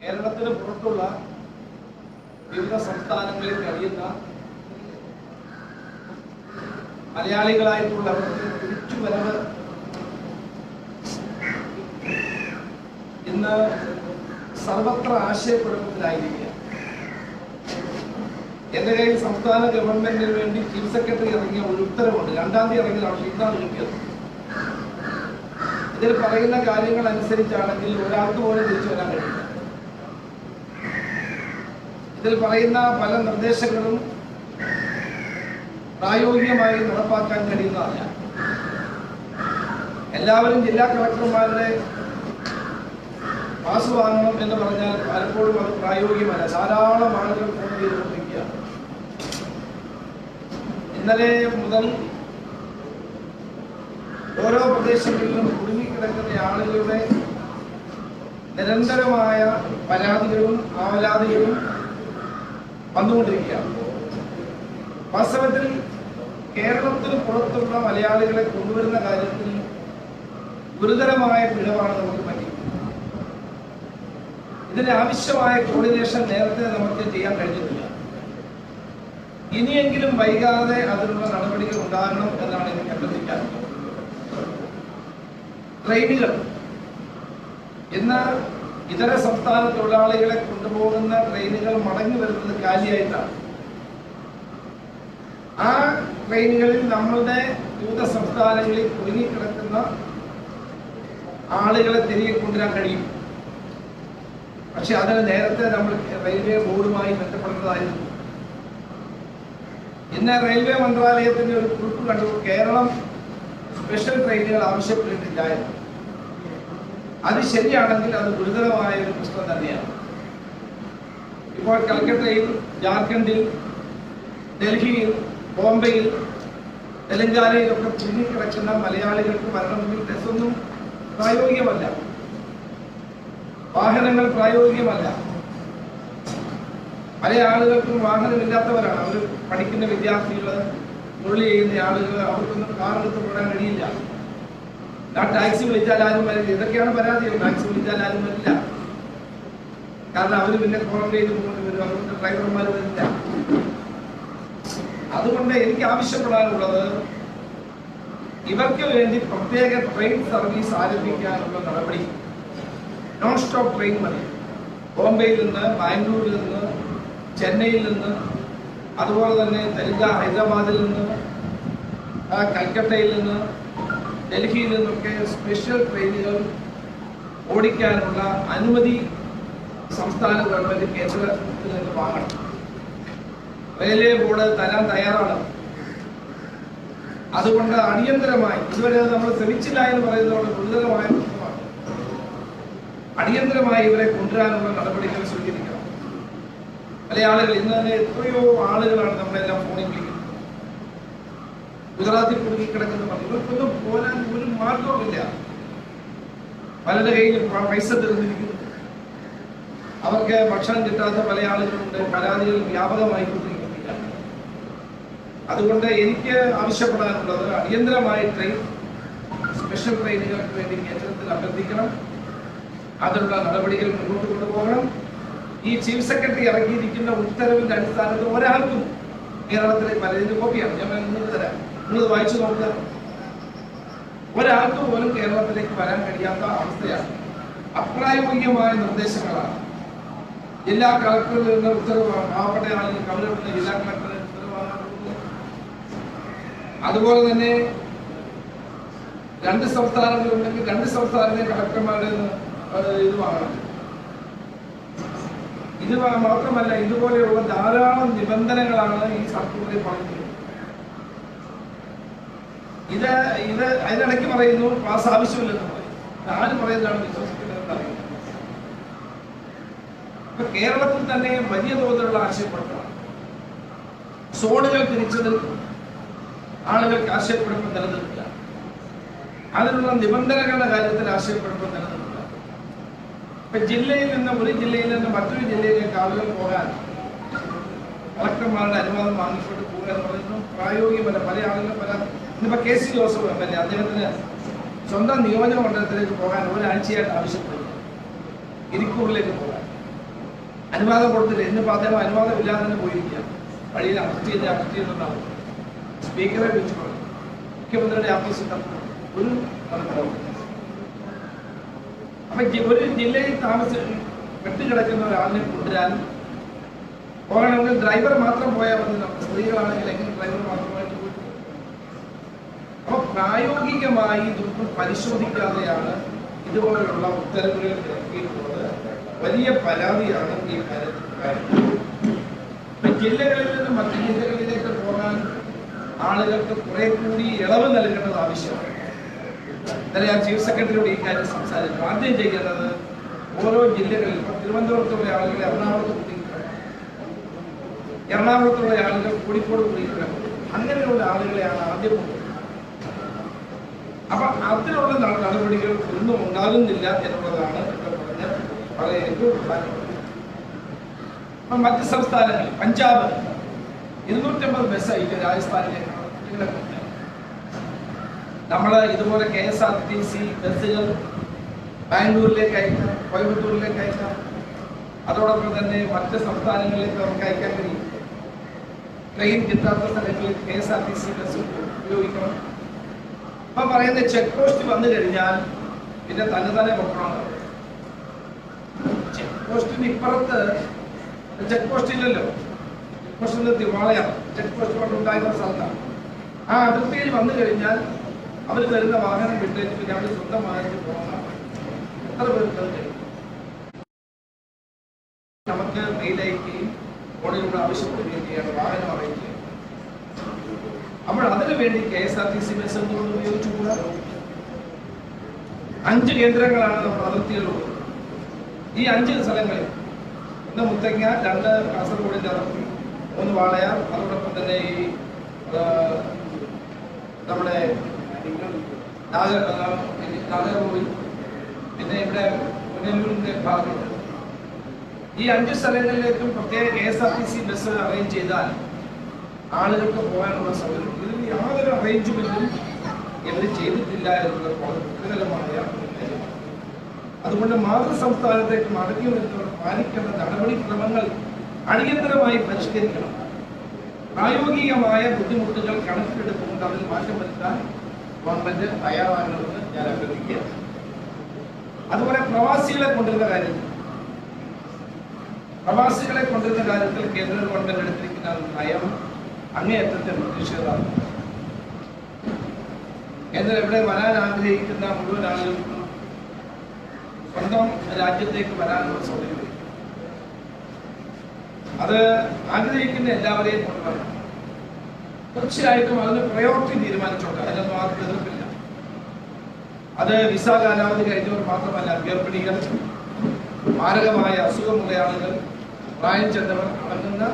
കേരളത്തിന് പുറത്തുള്ള വിവിധ സംസ്ഥാനങ്ങളിൽ കഴിയുന്ന മലയാളികളായിട്ടുള്ളവർക്ക് തിരിച്ചുവരവ് ഇന്ന് സർവത്ര ആശയക്കുഴപ്പത്തിലായിരിക്കുക. എന്റെ കയ്യിൽ സംസ്ഥാന ഗവൺമെന്റിന് വേണ്ടി ചീഫ് സെക്രട്ടറി ഇറങ്ങിയ ഒരു ഉത്തരവുണ്ട്. 2-ാം തീയതി ഇറങ്ങിയതാണ്, ഇന്നാണ് കിട്ടിയത്. ഇതിൽ പറയുന്ന കാര്യങ്ങൾ അനുസരിച്ചാണെങ്കിൽ ഒരാൾക്ക് പോലും തിരിച്ചു വരാൻ കഴിയില്ല. ഇതിൽ പറയുന്ന പല നിർദ്ദേശങ്ങളും പ്രായോഗികമായി നടപ്പാക്കാൻ കഴിയുന്നതല്ല. എല്ലാവരും ജില്ലാ കളക്ടർമാരുടെ പാസ് വാങ്ങണം എന്ന് പറഞ്ഞാൽ പലപ്പോഴും അത് പ്രായോഗികമല്ല. ധാരാളം ആളുകൾ ഫോൺ ചെയ്തുകൊണ്ടിരിക്കുകയാണ്. ഇന്നലെ മുതൽ ഓരോ പ്രദേശങ്ങളിലും കുടുങ്ങിക്കിടക്കുന്ന ആളുകളുടെ നിരന്തരമായ പരാതികളും ആവലാതികളും വന്നുകൊണ്ടിരിക്കുകയാണ്. വാസ്തവത്തിൽ കേരളത്തിന് പുറത്തുള്ള മലയാളികളെ കൊണ്ടുവരുന്ന കാര്യത്തിൽ ഗുരുതരമായ പിഴവാണ് നമുക്ക് പറ്റിയത്. ഇതിന് ആവശ്യമായ കോർഡിനേഷൻ നേരത്തെ നമുക്ക് ചെയ്യാൻ കഴിഞ്ഞിട്ടില്ല. ഇനിയെങ്കിലും വൈകാതെ അതിനുള്ള നടപടികൾ ഉണ്ടാകണം എന്നാണ് എനിക്ക് അഭ്യർത്ഥിക്കാറുള്ളത്. ട്രെയിനുകൾ ഇന്ന് ഇതര സംസ്ഥാന തൊഴിലാളികളെ കൊണ്ടുപോകുന്ന ട്രെയിനുകൾ മടങ്ങി വരുന്നത് കാലിയായിട്ടാണ്. ആ ട്രെയിനുകളിൽ നമ്മളുടെ വിവിധ സംസ്ഥാനങ്ങളിൽ കുടുങ്ങിക്കിടക്കുന്ന ആളുകളെ തിരികെ കൊണ്ടുവരാൻ കഴിയും. പക്ഷെ അതിന് നേരത്തെ നമ്മൾ റെയിൽവേ ബോർഡുമായി ബന്ധപ്പെടുന്നതായിരുന്നു. ഇന്ന് റെയിൽവേ മന്ത്രാലയത്തിന്റെ ഒരു കുറിപ്പ് കണ്ടു, കേരളം സ്പെഷ്യൽ ട്രെയിനുകൾ ആവശ്യപ്പെട്ടിട്ടില്ലായിരുന്നു. അത് ശരിയാണെങ്കിൽ അത് ഗുരുതരമായ ഒരു പ്രശ്നം തന്നെയാണ്. ഇപ്പോൾ കൽക്കട്ടയിൽ, ജാർഖണ്ഡിൽ, ഡൽഹിയിൽ, ബോംബെയിൽ, തെലങ്കാനയിലൊക്കെ കുടുങ്ങിക്കിടക്കുന്ന മലയാളികൾക്ക് വരണമെങ്കിൽ ബസ്സൊന്നും പ്രായോഗികമല്ല, വാഹനങ്ങൾ പ്രായോഗികമല്ല. പല ആളുകൾക്കും വാഹനമില്ലാത്തവരാണ്. അവർ പഠിക്കുന്ന വിദ്യാർത്ഥികൾ, തൊഴിൽ ചെയ്യുന്ന ആളുകൾ, അവർക്കൊന്നും കാറെടുത്ത് പോകാൻ കഴിയില്ല. ടാക്സി വിളിച്ചാൽ ആരും വരില്ല. ഇതൊക്കെയാണ് പരാതികൾ. ടാക്സി വിളിച്ചാൽ ആരും വരില്ല. കാരണം അവർ പിന്നെ ക്വാറന്റൈൻ പോകേണ്ടി വരും. അതുകൊണ്ട് ഡ്രൈവർമാർ വരില്ല. അതുകൊണ്ട് എനിക്ക് ആവശ്യപ്പെടാനുള്ളത്, ഇവർക്ക് വേണ്ടി പ്രത്യേക ട്രെയിൻ സർവീസ് ആരംഭിക്കാനുള്ള നടപടി, നോൺ സ്റ്റോപ്പ് ട്രെയിൻ മതി. ബോംബെയിൽ നിന്ന്, ബാംഗ്ലൂരിൽ നിന്ന്, ചെന്നൈയിൽ നിന്ന്, അതുപോലെ തന്നെ ഹൈദരാബാദിൽ നിന്ന്, കൽക്കട്ടയിൽ നിന്ന്, ഡൽഹിയിൽ നിന്നൊക്കെ സ്പെഷ്യൽ ട്രെയിനുകൾ ഓടിക്കാനുള്ള അനുമതി സംസ്ഥാന ഗവൺമെന്റ് കേന്ദ്രത്തിൽ നിന്ന് വാങ്ങണം. റെയിൽവേ ബോർഡ് തരാൻ തയ്യാറാണ്. അതുകൊണ്ട് അടിയന്തരമായി, ഇതുവരെ നമ്മൾ ശ്രമിച്ചില്ല എന്ന് പറയുന്നത് ഗുരുതരമായ പ്രശ്നമാണ്. അടിയന്തരമായി ഇവരെ കൊണ്ടുവരാനുള്ള നടപടികൾ സ്വീകരിക്കണം. പല ആളുകൾ, ഇന്ന് തന്നെ എത്രയോ ആളുകളാണ് നമ്മളെല്ലാം ഫോണിൽ വിളിക്കുന്നത്. ഗുജറാത്തിൽ കുടുങ്ങിക്കിടക്കുന്ന പറഞ്ഞു, ഇവർക്കൊന്നും പോരാൻ ഒരു മാർഗവുമില്ല. പലരുടെ കയ്യിൽ പൈസ തീർന്നിരിക്കുന്നു. അവർക്ക് ഭക്ഷണം കിട്ടാത്ത പല ആളുകളുണ്ട്. പരാതികൾ വ്യാപകമായി കൊണ്ടിരിക്കുന്നില്ല. അതുകൊണ്ട് എനിക്ക് ആവശ്യപ്പെടാനുള്ളത്, അടിയന്തരമായി സ്പെഷ്യൽ ട്രെയിനുകൾക്ക് വേണ്ടി കേന്ദ്രത്തിൽ അഭ്യർത്ഥിക്കണം. അതിനുള്ള നടപടികൾ മുന്നോട്ട് കൊണ്ടുപോകണം. ഈ ചീഫ് സെക്രട്ടറി ഇറക്കിയിരിക്കുന്ന ഉത്തരവിന്റെ അടിസ്ഥാനത്തിൽ ഒരാൾക്കും കേരളത്തിലെ പലതിന്റെ കോപ്പിയാണ് ഞാൻ നിങ്ങൾക്ക് തരാം, നിങ്ങൾ വായിച്ചു നോക്കുക. ഒരാൾക്ക് പോലും കേരളത്തിലേക്ക് വരാൻ കഴിയാത്ത അവസ്ഥയാണ്. അപ്രായോഗികമായ നിർദ്ദേശങ്ങളാണ്. ജില്ലാ കളക്ടറിൽ നിന്ന് ഉത്തരവാണ്. പാവപ്പെട്ട ആളുകൾ അവരുടെ ജില്ലാ കളക്ടറെ ഉത്തരവാണ്. അതുപോലെ തന്നെ 2 സംസ്ഥാനങ്ങളുണ്ടെങ്കിൽ 2 സംസ്ഥാനത്തെ കളക്ടർമാരുടെ ഇത് വാങ്ങണം. ഇത് മാത്രമല്ല, ഇതുപോലെയുള്ള ധാരാളം നിബന്ധനകളാണ് ഈ സർക്കുലറിൽ പറഞ്ഞിട്ടുള്ളത്. ഇത് അതിനിടയ്ക്ക് പറയുന്നു പാസ് ആവശ്യമില്ലെന്ന് പറയും. ആര് പറയുന്നതാണ് വിശ്വസിക്കുന്നതെന്ന് അറിയില്ല. ഇപ്പൊ കേരളത്തിൽ തന്നെ വലിയ തോതിലുള്ള ആശയക്കുഴപ്പമാണ്. സോണുകൾ തിരിച്ചതിൽ ആളുകൾക്ക് ആശയക്കുഴപ്പം നിലനിൽക്കില്ല. അതിനുള്ള നിബന്ധനകളുടെ കാര്യത്തിൽ ആശയക്കുഴപ്പം നിലനിൽക്കില്ല. ഇപ്പൊ ജില്ലയിൽ നിന്ന്, ഒരു ജില്ലയിൽ നിന്ന് മറ്റൊരു ജില്ലയിലേക്ക് ആളുകൾ പോകാൻ കളക്ടർമാരുടെ അനുവാദം വാങ്ങിക്കൊണ്ട് പോകുക എന്ന് പറയുന്നത് പ്രായോഗികമല്ല. പല ആളുകൾ ഇന്നിപ്പോ KC ജോസഫ് MLA അദ്ദേഹത്തിന് സ്വന്തം നിയോജക മണ്ഡലത്തിലേക്ക് പോകാൻ ഒരാഴ്ചയായിട്ട് ആവശ്യപ്പെടുന്നു. ഇരിക്കൂറിലേക്ക് പോകാൻ അനുവാദം കൊടുത്തില്ല. ഇന്നിപ്പോൾ അദ്ദേഹം അനുവാദം ഇല്ലാതെ തന്നെ പോയിരിക്കുക. വഴിയിൽ അറസ്റ്റ് ചെയ്യുന്നതാണ് സ്പീക്കറെ വിളിച്ചു പറഞ്ഞു. മുഖ്യമന്ത്രിയുടെ ഓഫീസിൽ ഒരു അപ്പൊ ഒരു ജില്ലയിൽ വെട്ടിക്കിടക്കുന്ന ഒരാളിനെ കൊണ്ടുവരാൻ പോകണമെങ്കിൽ ഡ്രൈവർ മാത്രം പോയാൽ മതി. സ്ത്രീകളാണെങ്കിൽ എങ്ങനെ ഡ്രൈവർ മാത്രമായിട്ട് പോയി? അപ്പൊ പ്രായോഗികമായി ഇതൊന്നും പരിശോധിക്കാതെയാണ് ഇതുപോലുള്ള ഉത്തരവുകൾ ഇറക്കിയിട്ടുള്ളത്. വലിയ പരാതിയാണ് ഈ കാര്യത്തിൽ. ജില്ലകളിൽ നിന്ന് മറ്റു ജില്ലകളിലേക്ക് പോകാൻ ആളുകൾക്ക് കുറെ കൂടി ഇളവ് നൽകേണ്ടത് ആവശ്യമാണ്. ഇന്നലെ ഞാൻ ചീഫ് സെക്രട്ടറിയോട് ഈ കാര്യം സംസാരിച്ചു. ആദ്യം ചെയ്യുന്നത് ഓരോ ജില്ലകളിൽ, തിരുവനന്തപുരത്തുള്ള ആളുകൾ എറണാകുളത്ത് കുടിക്കണം, എറണാകുളത്തുള്ള ആളുകൾ കോഴിക്കോട് കുടിക്കണം, അങ്ങനെയുള്ള ആളുകളെയാണ് ആദ്യം കൊണ്ടുവരുന്നത്. അപ്പൊ അതിനുള്ള നടപടികൾ ഒന്നും ഉണ്ടാകുന്നില്ല എന്നുള്ളതാണ് ഇവിടെ പറഞ്ഞ വളരെ ഏറ്റവും പ്രധാനപ്പെട്ടത്. അപ്പൊ മറ്റ് സംസ്ഥാനങ്ങൾ, പഞ്ചാബ് 250 ബസ്സായിട്ട് രാജസ്ഥാനിലേക്ക് നമ്മള് ഇതുപോലെ KSRTC ബസ്സുകൾ ബാംഗ്ലൂരിലേക്ക് അയക്കാം, കോയമ്പത്തൂരിലേക്ക് അയക്കാം. അതോടൊപ്പം തന്നെ മറ്റ് സംസ്ഥാനങ്ങളിലേക്ക് നമുക്ക് അയക്കാൻ കഴിയും. ട്രെയിൻ കിട്ടാത്ത സ്ഥലങ്ങളിൽ KSRTC ബസ് ഉപയോഗിക്കണം. അപ്പൊ പറയുന്ന ചെക്ക് പോസ്റ്റ് വന്നു കഴിഞ്ഞാൽ പിന്നെ തന്നെ പൊക്കണം. ചെക്ക് പോസ്റ്റിന് ഇപ്പുറത്ത് ചെക്ക് പോസ്റ്റ് ഇല്ലല്ലോ. ചെക്ക് പോസ്റ്റിന് തിരുവാളയാണ് ചെക്ക് പോസ്റ്റ് കൊണ്ടുണ്ടായിരുന്ന സ്ഥലത്താണ്. ആ അതിർത്തിയിൽ വന്നു കഴിഞ്ഞാൽ അവർ തരുന്ന വാഹനം വിട്ടേച്ച് പിന്നെ അവർ സ്വന്തമായിട്ട് പോകണം. എത്ര പേർക്ക് നമുക്ക് മെയിലയക്കുകയും ഫോണിലൂടെ ആവശ്യപ്പെടുകയും ചെയ്യാണ് വാഹനം അറിയിക്കുക. അപ്പോൾ അതിനു വേണ്ടി KSRTC ബസ് എന്തുകൊണ്ട് ഉപയോഗിച്ചുകൂടാ? 5 കേന്ദ്രങ്ങളാണ് നമ്മുടെ അതിർത്തികളുള്ളത്. ഈ 5 സ്ഥലങ്ങളിൽ 1 മുത്തങ്ങ, 2 കാസർഗോഡിന്റെ അതിർത്തി, 3 വാളയാർ, അതോടൊപ്പം തന്നെ ഈ നമ്മുടെ നാഗർകോവിൽ, പിന്നെ ഇവിടെ പുനലൂരിന്റെ ഭാഗമുണ്ട്. ഈ 5 സ്ഥലങ്ങളിലേക്കും പ്രത്യേക KSRTC ബസ് അറേഞ്ച് ചെയ്താൽ ആളുകൾക്ക് പോകാനുള്ള സൗകര്യം. ഇതിൽ യാതൊരു അറേഞ്ച്മെന്റും ഇവർ ചെയ്തിട്ടില്ല എന്നുള്ളത് ദുഃഖകരമായ കാര്യം. അതുകൊണ്ട് മാതൃസംസ്ഥാനത്തേക്ക് മടങ്ങി വരുന്നവർ പാലിക്കേണ്ട നടപടിക്രമങ്ങൾ അടിയന്തരമായി പരിഷ്കരിക്കണം. പ്രായോഗികമായ ബുദ്ധിമുട്ടുകൾ കണക്കിലെടുത്തുകൊണ്ട് അതിൽ മാറ്റം വരുത്താൻ ഗവൺമെന്റ് തയ്യാറാകണമെന്ന് ഞാൻ അഭ്യർത്ഥിക്കുകയാണ്. അതുപോലെ പ്രവാസികളെ കൊണ്ടുവരുന്ന കാര്യത്തിൽ കേന്ദ്ര ഗവൺമെന്റ് എടുത്തിരിക്കുന്ന നയം അങ്ങേയറ്റത്തെ പ്രതിഷേധമാണ്. എന്നാൽ ഇവിടെ വരാൻ ആഗ്രഹിക്കുന്ന മുഴുവൻ ആളുകൾക്കും സ്വന്തം രാജ്യത്തേക്ക് വരാനുള്ള സൗകര്യം, അത് ആഗ്രഹിക്കുന്ന എല്ലാവരെയും കൊണ്ടുവരണം. തീർച്ചയായിട്ടും അതിന് പ്രയോറിറ്റി തീരുമാനിച്ചോട്ടെ, അതിനൊന്നും ആർക്കും എതിർപ്പില്ല. അത് വിസ കാലാവധി കഴിഞ്ഞവർ മാത്രമല്ല, ഗർഭിണികൾ, മാരകമായ അസുഖമുള്ള ആളുകൾ, പ്രായം ചെന്നവർ അടങ്ങുന്ന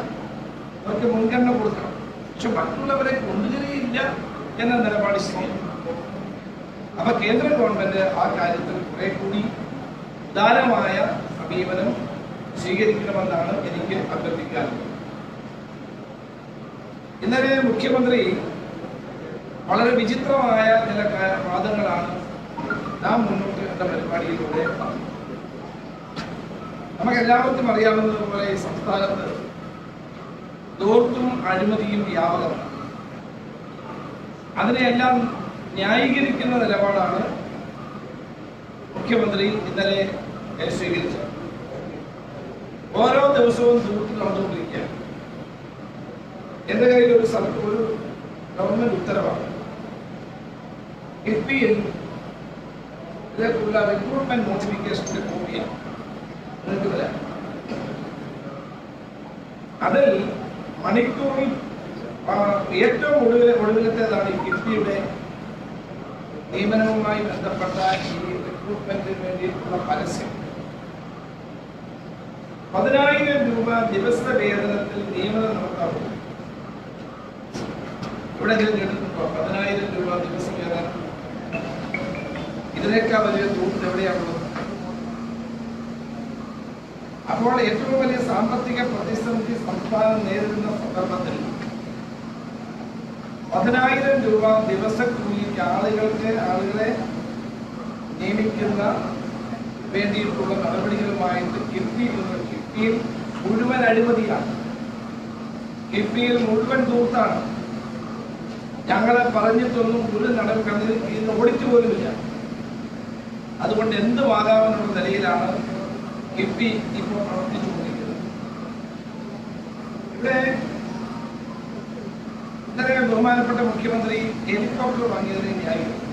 അവർക്ക് മുൻഗണന കൊടുക്കണം. പക്ഷെ മറ്റുള്ളവരെ കൊണ്ടുവരികയില്ല എന്ന നിലപാട് ശരിയാണ്. അപ്പൊ കേന്ദ്ര ഗവൺമെന്റ് ആ കാര്യത്തിൽ കുറെ കൂടി ഉദാരമായ സമീപനം സ്വീകരിക്കണമെന്നാണ് എനിക്ക് അഭ്യർത്ഥിക്കാറുള്ളത്. ഇന്നലെ മുഖ്യമന്ത്രി വളരെ വിചിത്രമായ ചില വാദങ്ങളാണ് നാം മുന്നോട്ട് കണ്ട പരിപാടിയിലൂടെ പറഞ്ഞത്. നമുക്കെല്ലാവർക്കും അറിയാവുന്നതുപോലെ ഈ സംസ്ഥാനത്ത് ദോർത്തും അഴിമതിയും വ്യാപകമാണ്. അതിനെയെല്ലാം ന്യായീകരിക്കുന്ന നിലപാടാണ് മുഖ്യമന്ത്രി ഇന്നലെ സ്വീകരിച്ചത്. ഓരോ ദിവസവും ദൂരത്ത് നടന്നുകൊണ്ടിരിക്കുകയാണ്. എന്റെ കയ്യിൽ ഒരു ഗവൺമെന്റ് ഉത്തരവാണ്. കിഫ്ബിയിൽ ഇതിലേക്കുള്ള റിക്രൂട്ട്മെന്റ് നോട്ടിഫിക്കേഷന്റെ കോപ്പിയാണ് നിങ്ങൾക്ക് തരാം. അതിൽ മണിക്കൂറിൽ ഏറ്റവും ഒടുവിലത്തേതാണ് ഈ കിഫ്ബിയുടെ നിയമനവുമായി ബന്ധപ്പെട്ട ഈ റിക്രൂട്ട്മെന്റിന് വേണ്ടിയിട്ടുള്ള പരസ്യം. 10,000 രൂപ ദിവസ വേതനത്തിൽ നിയമനം നടത്താറുണ്ട്. ഇവിടെ കേട്ടിട്ടുണ്ടോ 10,000 രൂപ ദിവസ വേതനം? ഇതിനേക്കാൾ വലിയ ദൂരം എവിടെയാണുള്ളത്? അപ്പോൾ ഏറ്റവും വലിയ സാമ്പത്തിക പ്രതിസന്ധി സംസ്ഥാനം നേരിടുന്ന സന്ദർഭത്തിൽ 10,000 രൂപ ദിവസക്കൂലിക്ക് ആളുകളെ നിയമിക്കുന്ന വേണ്ടിയിട്ടുള്ള നടപടികളുമായിട്ട് കിഫ്ബിയിൽ മുഴുവൻ അഴിമതിയാണ്, കിഫ്ബിയിൽ മുഴുവൻ ദൂർത്താണ്. ഞങ്ങളെ പറഞ്ഞിട്ടൊന്നും ഒരു നടക്കുന്നത് ഇന്ന് ഓഡിറ്റ് പോലുമില്ല. അതുകൊണ്ട് എന്തുമാകാമെന്നുള്ള നിലയിലാണ് കിഫ്ബി ഇപ്പോൾ പ്രവർത്തിച്ചുകൊണ്ടിരിക്കുന്നത്. ഇവിടെ ഇന്നലെ ബഹുമാനപ്പെട്ട മുഖ്യമന്ത്രി ഹെലികോപ്റ്റർ വാങ്ങിയതിനെ ന്യായീകരിച്ചു.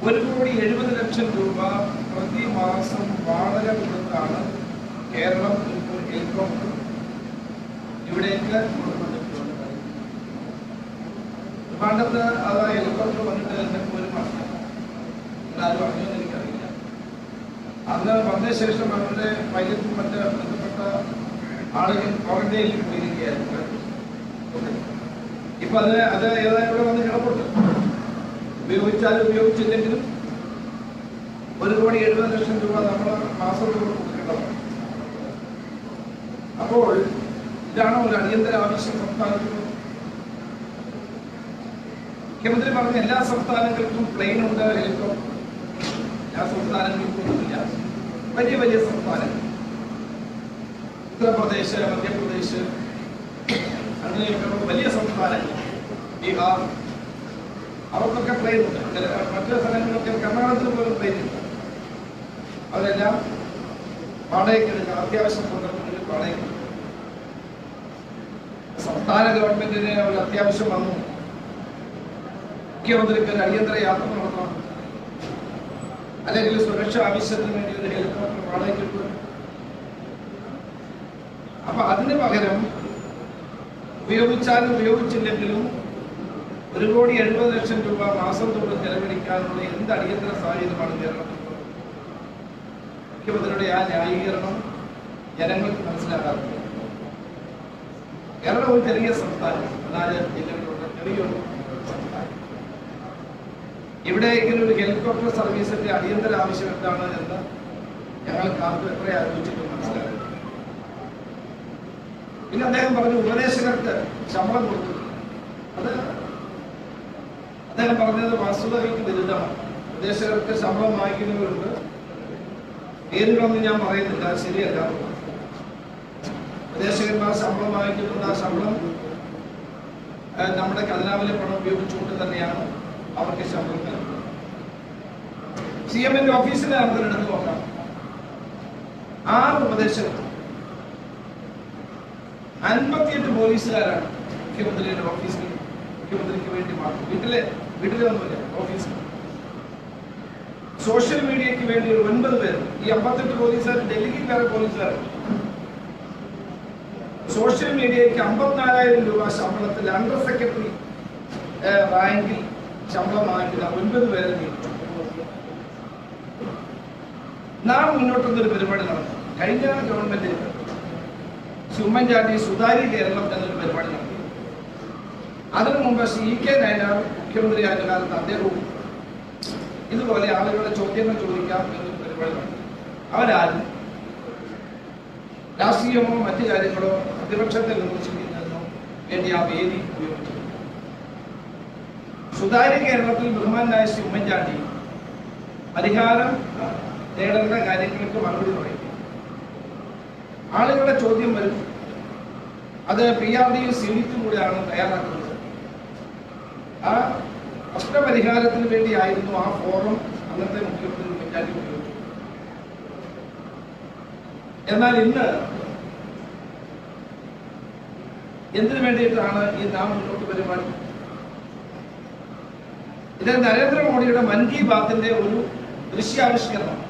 1,70,00,000 രൂപ പ്രതിമാസം വാടക കൊടുത്താണ് കേരളം ഇപ്പോൾ ഹെലികോപ്റ്റർ ഇവിടേക്ക് പണ്ടത്ത് അത് ഹെലികോപ്റ്റർ വന്നിട്ട് എന്തൊക്കെ ഒരു മാസം എല്ലാവരും അറിഞ്ഞെന്ന് എനിക്കറിയില്ല. അന്ന് വന്ന ശേഷം അവരുടെ പൈലറ്റും മറ്റ് ബന്ധപ്പെട്ട ആളുകൾ ക്വാറന്റൈനിൽ പോയിരിക്കുകയായിരുന്നു. ഇപ്പൊ അത് ഏതായാലും ഇവിടെ വന്ന് കിടപ്പുണ്ട്. ഉപയോഗിച്ചാലും ഉപയോഗിച്ചില്ലെങ്കിലും 1,70,00,000 രൂപ നമ്മൾ മാസം കൊടുക്കേണ്ടതാണ്. അപ്പോൾ ഇതാണ് ഒരു അടിയന്തര ആവശ്യം സംസ്ഥാനത്തിന്. മുഖ്യമന്ത്രി പറഞ്ഞ എല്ലാ സംസ്ഥാനങ്ങൾക്കും പ്ലെയിൻ ഉണ്ട്, ഹെലികോപ്റ്റർ. എല്ലാ സംസ്ഥാനങ്ങൾക്കും ഒന്നുമില്ല. വലിയ വലിയ സംസ്ഥാനങ്ങൾ, ഉത്തർപ്രദേശ്, മധ്യപ്രദേശ്, അങ്ങനെയൊക്കെയുള്ള വലിയ സംസ്ഥാനങ്ങൾ, ബീഹാർ, അവർക്കൊക്കെ പ്ലെയിൻ ഉണ്ട്. മറ്റു സ്ഥലങ്ങളൊക്കെ കർണാടകത്തിൽ പോലും പ്ലെയിൻ ഉണ്ട്. അവരെല്ലാം വാടകയ്ക്ക് എടുക്കാം, അത്യാവശ്യം സന്ദർഭങ്ങളിൽ വാടകയ്ക്ക്. സംസ്ഥാന ഗവൺമെന്റിന് ഒരു അത്യാവശ്യം വന്നു, മുഖ്യമന്ത്രിക്ക് ഒരു അടിയന്തര യാത്ര നടത്തണം, അല്ലെങ്കിൽ സുരക്ഷ ആവശ്യത്തിന് വേണ്ടി ഒരു ഹെലികോപ്റ്റർ വാടകയ്ക്ക് എടുക്കുക. അപ്പൊ അതിന് പകരം ഉപയോഗിച്ചാലും ഉപയോഗിച്ചില്ലെങ്കിലും 1,70,00,000 രൂപ മാസം തോറും ചെലവഴിക്കാനുള്ള എന്ത് അടിയന്തര സാഹചര്യമാണ് കേരളത്തിൽ? മുഖ്യമന്ത്രിയുടെ ആ ന്യായീകരണം ജനങ്ങൾക്ക് മനസ്സിലാക്കാറുണ്ട്. കേരളം ഒരു ചെറിയ സംസ്ഥാനം, 4 ജില്ലകളുള്ള ചെറിയൊരു സംസ്ഥാനം. ഇവിടെ ഇങ്ങനെ ഒരു ഹെലികോപ്റ്റർ സർവീസിന്റെ അടിയന്തര ആവശ്യം എന്താണ് എന്ന് ഞങ്ങൾക്ക് ആർക്കും എത്ര ആലോചിച്ചിട്ട് മനസ്സിലാകും. പിന്നെ അദ്ദേഹം പറഞ്ഞു ഉപദേശകർക്ക് ശമ്പളം കൊടുത്തു. അത് അദ്ദേഹം പറഞ്ഞത് വസ്തുതകൾക്ക് വിരുദ്ധമാണ്. ഉപദേശകർക്ക് ശമ്പളം വാങ്ങിക്കുന്നവരുണ്ട്, പേരുകളൊന്നും ഞാൻ പറയുന്നില്ല, ശരിയല്ല. ഉപദേശകന്മാർ ശമ്പളം വാങ്ങിക്കുന്നുണ്ട്. ആ ശമ്പളം നമ്മുടെ ഖജനാവിലെ പണം ഉപയോഗിച്ചുകൊണ്ട് തന്നെയാണ് അവർക്ക് ശമ്പളം നൽകുന്നത്. CM-ന്റെ ഓഫീസിനെ നമുക്ക് എടുത്ത് നോക്കാം. 6 ഉപദേശകർ, 58 പോലീസുകാരാണ് മുഖ്യമന്ത്രിയുടെ ഓഫീസിൽ, മുഖ്യമന്ത്രിക്ക് വേണ്ടി മാത്രം. വീട്ടിലൊന്നുമില്ല, ഓഫീസിൽ. സോഷ്യൽ മീഡിയയ്ക്ക് വേണ്ടി ഒരു 9 പേർ. ഈ 58 പോലീസുകാർ ഡൽഹിയിൽ വേറെ പോലീസുകാരുണ്ട്. സോഷ്യൽ മീഡിയയ്ക്ക് 54,000 രൂപ ശമ്പളത്തിൽ അണ്ടർ സെക്രട്ടറി റാങ്കിൽ ശമ്പളം വാങ്ങിക്കുന്ന 9 പേരെ നിയമിച്ചു. നാം മുന്നോട്ടുന്നൊരു പരിപാടി നടന്നു. കഴിഞ്ഞ ഗവൺമെന്റിൽ ഉമ്മൻചാണ്ടി സുതാര്യ കേരളം എന്നൊരു പരിപാടി നടത്തി. അതിനു മുമ്പ് CK നയനാർ മുഖ്യമന്ത്രിയായ കാലത്ത് അദ്ദേഹവും ഇതുപോലെ ആളുകളെ ചോദ്യങ്ങൾ ചോദിക്കാം എന്നൊരു പരിപാടി നടത്തി. അവരാരും രാഷ്ട്രീയമോ മറ്റു കാര്യങ്ങളോ പ്രതിപക്ഷത്തെ വിമർശിക്കുന്നതിനോ വേണ്ടി ആ വേദി ഉപയോഗിച്ചു. സുതാര്യ കേരളത്തിൽ ബഹുമാനായ ശ്രീ ഉമ്മൻചാണ്ടി പരിഹാരം നേടേണ്ട കാര്യങ്ങൾക്ക് മറുപടി പറയും. ആളുകളുടെ ചോദ്യം വരും. അത് PRDയും CDറ്റും കൂടെയാണ് തയ്യാറാക്കുന്നത്. ആ പ്രശ്നപരിഹാരത്തിന് വേണ്ടിയായിരുന്നു ആ ഫോറം അന്നത്തെ മുഖ്യമന്ത്രി ഉമ്മൻചാണ്ടി ഉപയോഗിച്ചത്. എന്നാൽ ഇന്ന് എന്തിനു വേണ്ടിയിട്ടാണ് ഈ നാം മുന്നോട്ട് പരിപാടി? ഇത് നരേന്ദ്രമോദിയുടെ മൻ കി ബാത്തിന്റെ ഒരു ദൃശ്യാവിഷ്കരണം.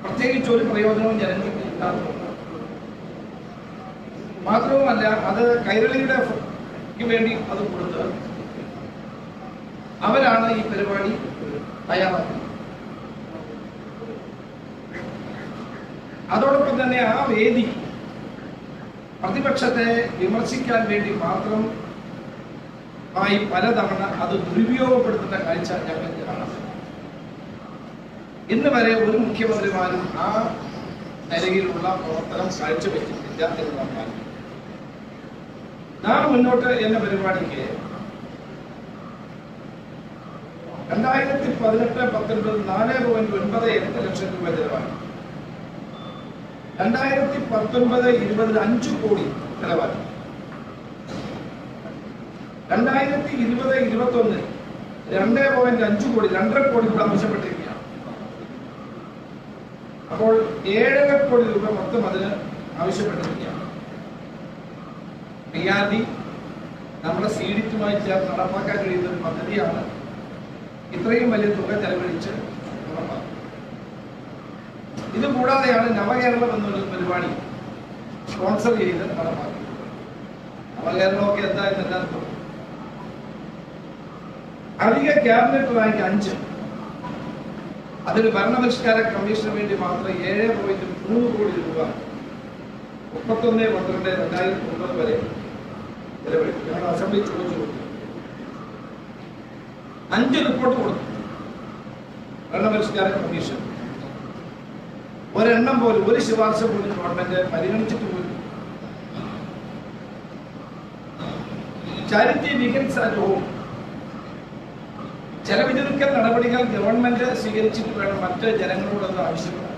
പ്രത്യേകിച്ച് ഒരു പ്രയോജനവും ജനങ്ങൾക്ക് കിട്ടാത്തതുണ്ട്. മാത്രവുമല്ല, അത് കൈരളിയുടെ വേണ്ടി അത് കൊടുത്ത് അവരാണ് ഈ പരിപാടി തയ്യാറാക്കുന്നത്. അതോടൊപ്പം തന്നെ ആ വേദി പ്രതിപക്ഷത്തെ വിമർശിക്കാൻ വേണ്ടി മാത്രം ആയി പലതവണ അത് ദുരുപയോഗപ്പെടുത്തുന്ന കാഴ്ച ഞങ്ങൾക്ക് കാണാം. ഇന്ന് വരെ ഒരു മുഖ്യമന്ത്രിമാരും ആ നിലയിലുള്ള പ്രവർത്തനം കാഴ്ചവെച്ചിട്ടില്ല എന്നുള്ളതാണ്. നാം മുന്നോട്ട് എന്ന പരിപാടിക്ക് 2018-19 4.98 ലക്ഷം രൂപ ചെലവായി. 2019-20 5 കോടി ചെലവായി. 2020-21 2.5 കോടി, 2.5 കോടി കൂടെ ആവശ്യപ്പെട്ടിരിക്കുകയാണ്. അപ്പോൾ 7.5 കോടി രൂപ മൊത്തം അതിന് ആവശ്യപ്പെട്ടിരിക്കുകയാണ്. PRD നമ്മുടെ സീഡിറ്റുമായി ചേർന്ന് നടപ്പാക്കാൻ കഴിയുന്ന ഒരു പദ്ധതിയാണ്. ഇത്രയും വലിയ തുക ചെലവഴിച്ച് നടപ്പാക്കും. ഇത് കൂടാതെയാണ് നവകേരളം എന്നൊരു പരിപാടി സ്പോൺസർ ചെയ്ത് നടപ്പാക്കുന്നത്. നവകേരളമൊക്കെ എന്തായെന്ന് എല്ലാവർക്കും അധിക ക്യാബിനറ്റ് റാങ്ക് 5. അതിന് ഭരണപരിഷ്കാര കമ്മീഷന് വേണ്ടി മാത്രം 7.3 കോടി രൂപ 31/12/2009 വരെ ചെലവഴിക്കും. ഞങ്ങൾ അസംബ്ലി ചോദിച്ചു കൊടുത്തു. 5 റിപ്പോർട്ട് കൊടുത്തു ഭരണപരിഷ്കാര കമ്മീഷൻ. ഒരെണ്ണം പോലും, ഒരു ശുപാർശ പോലും ഗവൺമെന്റ് പരിഗണിച്ചിട്ട് പോലും. ചാരിറ്റി വീക്കെൻഡ്സ് അറ്റ് ഹോം, ചെലവിചുരുക്കൽ നടപടികൾ ഗവൺമെന്റ് സ്വീകരിച്ചിട്ട് വേണം മറ്റ് ജനങ്ങളോടത് ആവശ്യപ്പെടാൻ.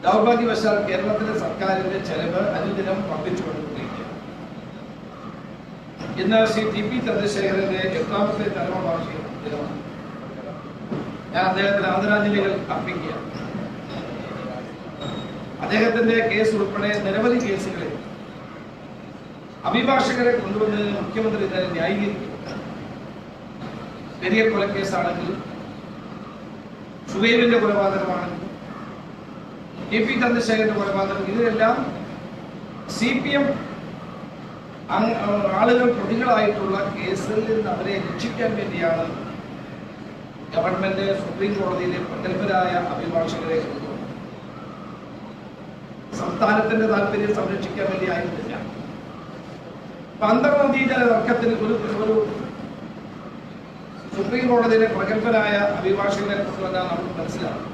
ദൗർഭാഗ്യവശാൽ കേരളത്തിലെ സർക്കാരിന്റെ ചെലവ് അനുദിനം വർദ്ധിച്ചുകൊണ്ടിരിക്കുകയാണ്. ഇന്ന് ശ്രീ TP ചന്ദ്രശേഖരന്റെ 8ാമത്തെ ചരമവാർഷിക ദിനമാണ്. ഞാൻ അദ്ദേഹത്തിന് ആദരാഞ്ജലികൾ അർപ്പിക്കുകയാണ്. അദ്ദേഹത്തിന്റെ കേസ് ഉൾപ്പെടെ നിരവധി കേസുകളിൽ അഭിഭാഷകരെ കൊണ്ടുവന്നതിന് മുഖ്യമന്ത്രി ഇതിനെ ന്യായീകരിക്കും. പെരിയ കൊലക്കേസാണെങ്കിലും, സുബൈറിന്റെ കൊലപാതകമാണെങ്കിലും, TP ചന്ദ്രശേഖരന്റെ കൊലപാതകം, ഇതിലെല്ലാം CPM ആളുകൾ പ്രതികളായിട്ടുള്ള കേസിൽ നിന്ന് അവരെ രക്ഷിക്കാൻ വേണ്ടിയാണ് ഗവൺമെന്റ് സുപ്രീം കോടതിയിലെ പ്രഗത്ഭരായ അഭിഭാഷകരെ കൊണ്ടുവന്നത്. സംസ്ഥാനത്തിന്റെ താല്പര്യം സംരക്ഷിക്കാൻ വേണ്ടി ആയിരുന്നില്ല. അന്തർനദീജല തർക്കത്തിന് ഒരു സുപ്രീം കോടതിയിലെ പ്രഗത്ഭരായ അഭിഭാഷകരെ കൊണ്ടുവന്നാൽ നമുക്ക് മനസ്സിലാവും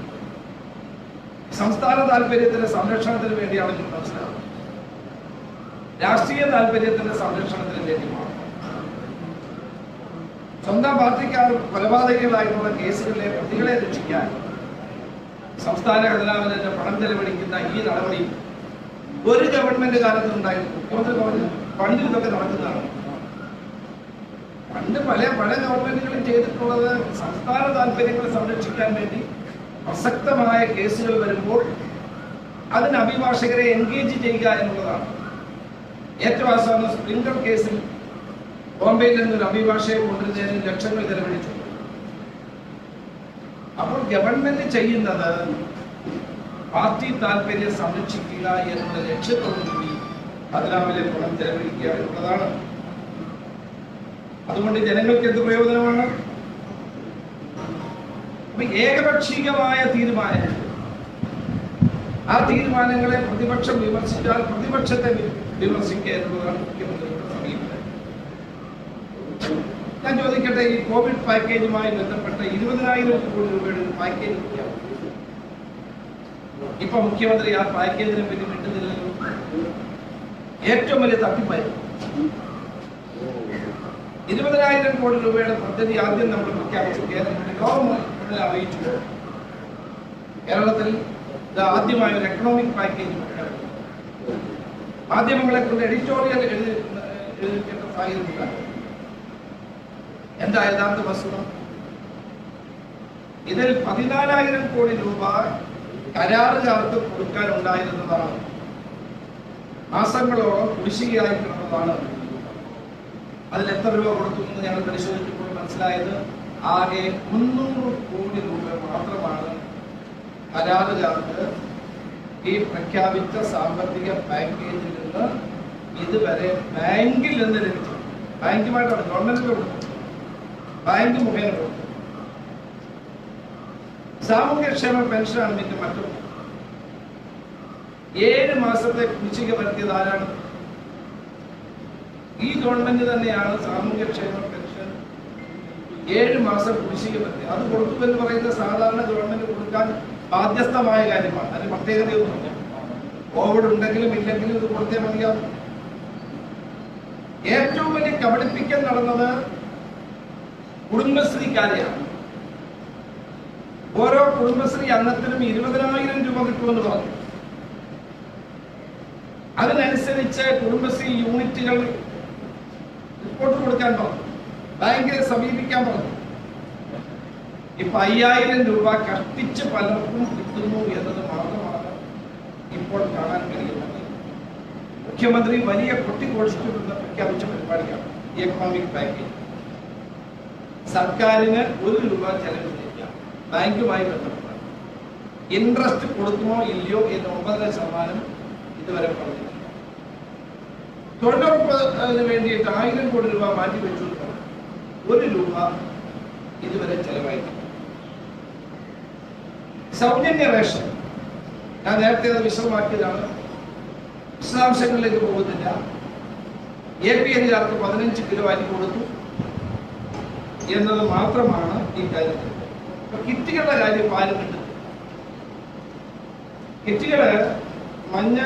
സംസ്ഥാന താല്പര്യത്തിന്റെ സംരക്ഷണത്തിന് വേണ്ടിയാണെന്ന് മനസ്സിലാവും. രാഷ്ട്രീയ താല്പര്യത്തിന്റെ സംരക്ഷണത്തിന് വേണ്ടി മാത്രം. സ്വന്തം പാർട്ടിക്കാർ കൊലപാതകികളായിട്ടുള്ള കേസുകളിലെ പ്രതികളെ രക്ഷിക്കാൻ സംസ്ഥാന ഖജനാവിന്റെ പണം ചെലവഴിക്കുന്ന ഈ നടപടി ഒരു ഗവൺമെന്റ് കാലത്ത് ഉണ്ടായിരുന്നു. മുഖ്യമന്ത്രി പറഞ്ഞു പണ്ട് ഇതൊക്കെ നടക്കുന്നതാണ്. പണ്ട് പല ഗവൺമെന്റുകളും ചെയ്തിട്ടുള്ളത് സംസ്ഥാന താല്പര്യങ്ങൾ സംരക്ഷിക്കാൻ വേണ്ടി പ്രസക്തമായ കേസുകൾ വരുമ്പോൾ അതിന് അഭിഭാഷകരെ എൻഗേജ് ചെയ്യുക എന്നുള്ളതാണ്. ഏറ്റവും അവസാനം സ്പ്രിംഗർ കേസിൽ ബോംബെയിൽ നിന്നൊരു അഭിഭാഷകയെ കൊണ്ടുവരുന്നതിന് ലക്ഷങ്ങൾ ചെലവഴിച്ചു. അപ്പോൾ ഗവൺമെന്റ് ചെയ്യുന്നത് പാർട്ടി താല്പര്യം സംരക്ഷിക്കുക എന്നുള്ള ലക്ഷ്യത്തോടുകൂടി ഖജനാവിലെ പണം ചെലവഴിക്കുക എന്നുള്ളതാണ്. അതുകൊണ്ട് ജനങ്ങൾക്ക് എന്ത് പ്രയോജനമാണ്? അപ്പൊ ഏകപക്ഷീയമായ തീരുമാനങ്ങൾ, ആ തീരുമാനങ്ങളെ പ്രതിപക്ഷം വിമർശിച്ചാൽ പ്രതിപക്ഷത്തെ വിമർശിക്കുക എന്നുള്ളതാണ് മുഖ്യമന്ത്രിയുടെ സമീപനം. ഞാൻ ചോദിക്കട്ടെ, ഈ കോവിഡ് പാക്കേജുമായി ബന്ധപ്പെട്ട 20,000 കോടി രൂപയുടെ ഒരു പാക്കേജ് ഇപ്പൊ മുഖ്യമന്ത്രി ആ പാക്കേജിനെ പറ്റി കിട്ടുന്നില്ലല്ലോ. ഏറ്റവും വലിയ തട്ടിപ്പായിരുന്നു. 20,000 കോടി രൂപയുടെ പദ്ധതി ആദ്യം നമ്മൾ പ്രഖ്യാപിച്ചു. കേരളത്തിന്റെ ഗവൺമെന്റ് അറിയിച്ചു. കേരളത്തിൽ ഇത് ആദ്യമായ ഒരു എക്കണോമിക് പാക്കേജ് പ്രഖ്യാപിച്ചു. മാധ്യമങ്ങളെ കൊണ്ട് എഡിറ്റോറിയൽ എഴുതിക്കേണ്ട സാഹചര്യമില്ല. എന്താ യഥാർത്ഥ വസ്തുത? ഇതിൽ 14,000 കോടി രൂപ കരാറുകാർക്ക് കൊടുക്കാനുണ്ടായിരുന്നതാണ്. മാസങ്ങളോളം കുടിശ്ശികയായി കിടന്നതാണ്. അതിൽ എത്ര രൂപ കൊടുത്തു എന്ന് ഞങ്ങൾ പരിശോധിച്ചപ്പോൾ മനസ്സിലായത് ആകെ 300 കോടി രൂപ മാത്രമാണ് കരാറുകാർക്ക് ഈ പ്രഖ്യാപിച്ച സാമ്പത്തിക പാക്കേജിൽ നിന്ന് ഇതുവരെ ബാങ്കിൽ നിന്ന് ലഭിച്ചു. ബാങ്കുമായിട്ടാണ് ഗവൺമെന്റിന് കൊടുത്തത്, ബാങ്ക് മുഖേന കൊടുത്തത്. സാമൂഹ്യക്ഷേമ പെൻഷനാണ് പിന്നെ മറ്റൊന്ന്. 7 മാസത്തെ കുടിശ്ശിക വരുത്തിയത് ആരാണ്? ഈ ഗവൺമെന്റ് തന്നെയാണ് സാമൂഹ്യക്ഷേമ പെൻഷൻ 7 മാസം കുടിശ്ശിക വരുത്തിയത്. അത് കൊടുത്തു എന്ന് പറയുന്നത് സാധാരണ ഗവൺമെന്റ് കൊടുക്കാൻ ബാധ്യസ്ഥമായ കാര്യമാണ്. അതിന് പ്രത്യേകതയൊന്നുമില്ല. കോവിഡ് ഉണ്ടെങ്കിലും ഇല്ലെങ്കിലും ഇത് കൊടുത്തേ മതിയാവും. ഏറ്റവും വലിയ കബളിപ്പിക്കൽ നടന്നത് കുടുംബശ്രീക്കാരെയാണ്. ഓരോ കുടുംബശ്രീ അംഗത്തിനും 20,000 രൂപ കിട്ടുമെന്ന് പറഞ്ഞു. അതിനനുസരിച്ച് കുടുംബശ്രീ യൂണിറ്റുകൾ റിപ്പോർട്ട് കൊടുക്കാൻ പറഞ്ഞു, ബാങ്കിനെ സമീപിക്കാൻ പറഞ്ഞു. ഇപ്പൊ 5,000 രൂപ കഷ്ടിച്ച് പലർക്കും കിട്ടുന്നു എന്നത് മാത്രമാണ് ഇപ്പോൾ കാണാൻ കഴിയുന്നത്. മുഖ്യമന്ത്രി വലിയ കൊട്ടിഘോഷിച്ചുകൊണ്ട് പ്രഖ്യാപിച്ച പരിപാടിയാണ് ഈ എക്കണോമിക് പാക്കേജ്. സർക്കാരിന് 1 രൂപ ചെലവില്ല. ബാങ്കുമായി ബന്ധപ്പെട്ട ഇൻട്രസ്റ്റ് കൊടുക്കുമോ ഇല്ലയോ എന്ന് 9.5% ഇതുവരെ പറഞ്ഞിട്ടില്ല. തൊഴിലുറപ്പിന് വേണ്ടിയിട്ട് 1,000 കോടി രൂപ മാറ്റിവെച്ചു, 1 രൂപ ഇതുവരെ ചെലവായിട്ടില്ല. സൗജന്യ റേഷൻ ഞാൻ നേരത്തെ അത് വിശദമാക്കിയതാണ്, വിശദാംശങ്ങളിലേക്ക് പോകുന്നില്ല. APL-കാർക്ക് 15 കിലോ അരി കൊടുത്തു എന്നത് മാത്രമാണ് ഈ കാര്യത്തിൽ. കിറ്റുകളുടെ കാര്യം പാലുണ്ട്. കിറ്റുകള് മഞ്ഞ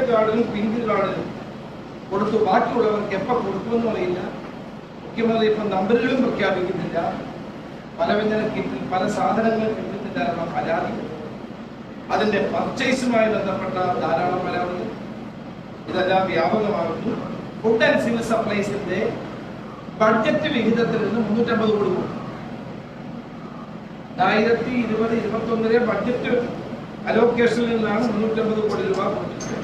കാർഡിനും പിങ്ക് കാർഡിനും കൊടുത്തു. ബാക്കിയുള്ളവർക്ക് എപ്പോൾ കൊടുക്കുമെന്ന് അറിയില്ല. മുഖ്യമന്ത്രി ഇപ്പം നമ്പറുകളും പ്രഖ്യാപിക്കുന്നില്ല. പലവ്യഞ്ജന കിറ്റിൽ പല സാധനങ്ങൾ കിട്ടുന്നില്ല എന്ന പരാതി, അതിന്റെ പർച്ചേസുമായി ബന്ധപ്പെട്ട ധാരാളം പരാതികൾ, ഇതെല്ലാം വ്യാപകമാകുന്നു. ഫുഡ് ആൻഡ് സിവിൽ സപ്ലൈസിന്റെ ബഡ്ജറ്റ് വിഹിതത്തിൽ നിന്ന് 350 കോടി കൊടുക്കും. 2020-21 ബഡ്ജറ്റ് അലോക്കേഷനിൽ നിന്നാണ് 350 കോടി രൂപ കൊടുത്തത്.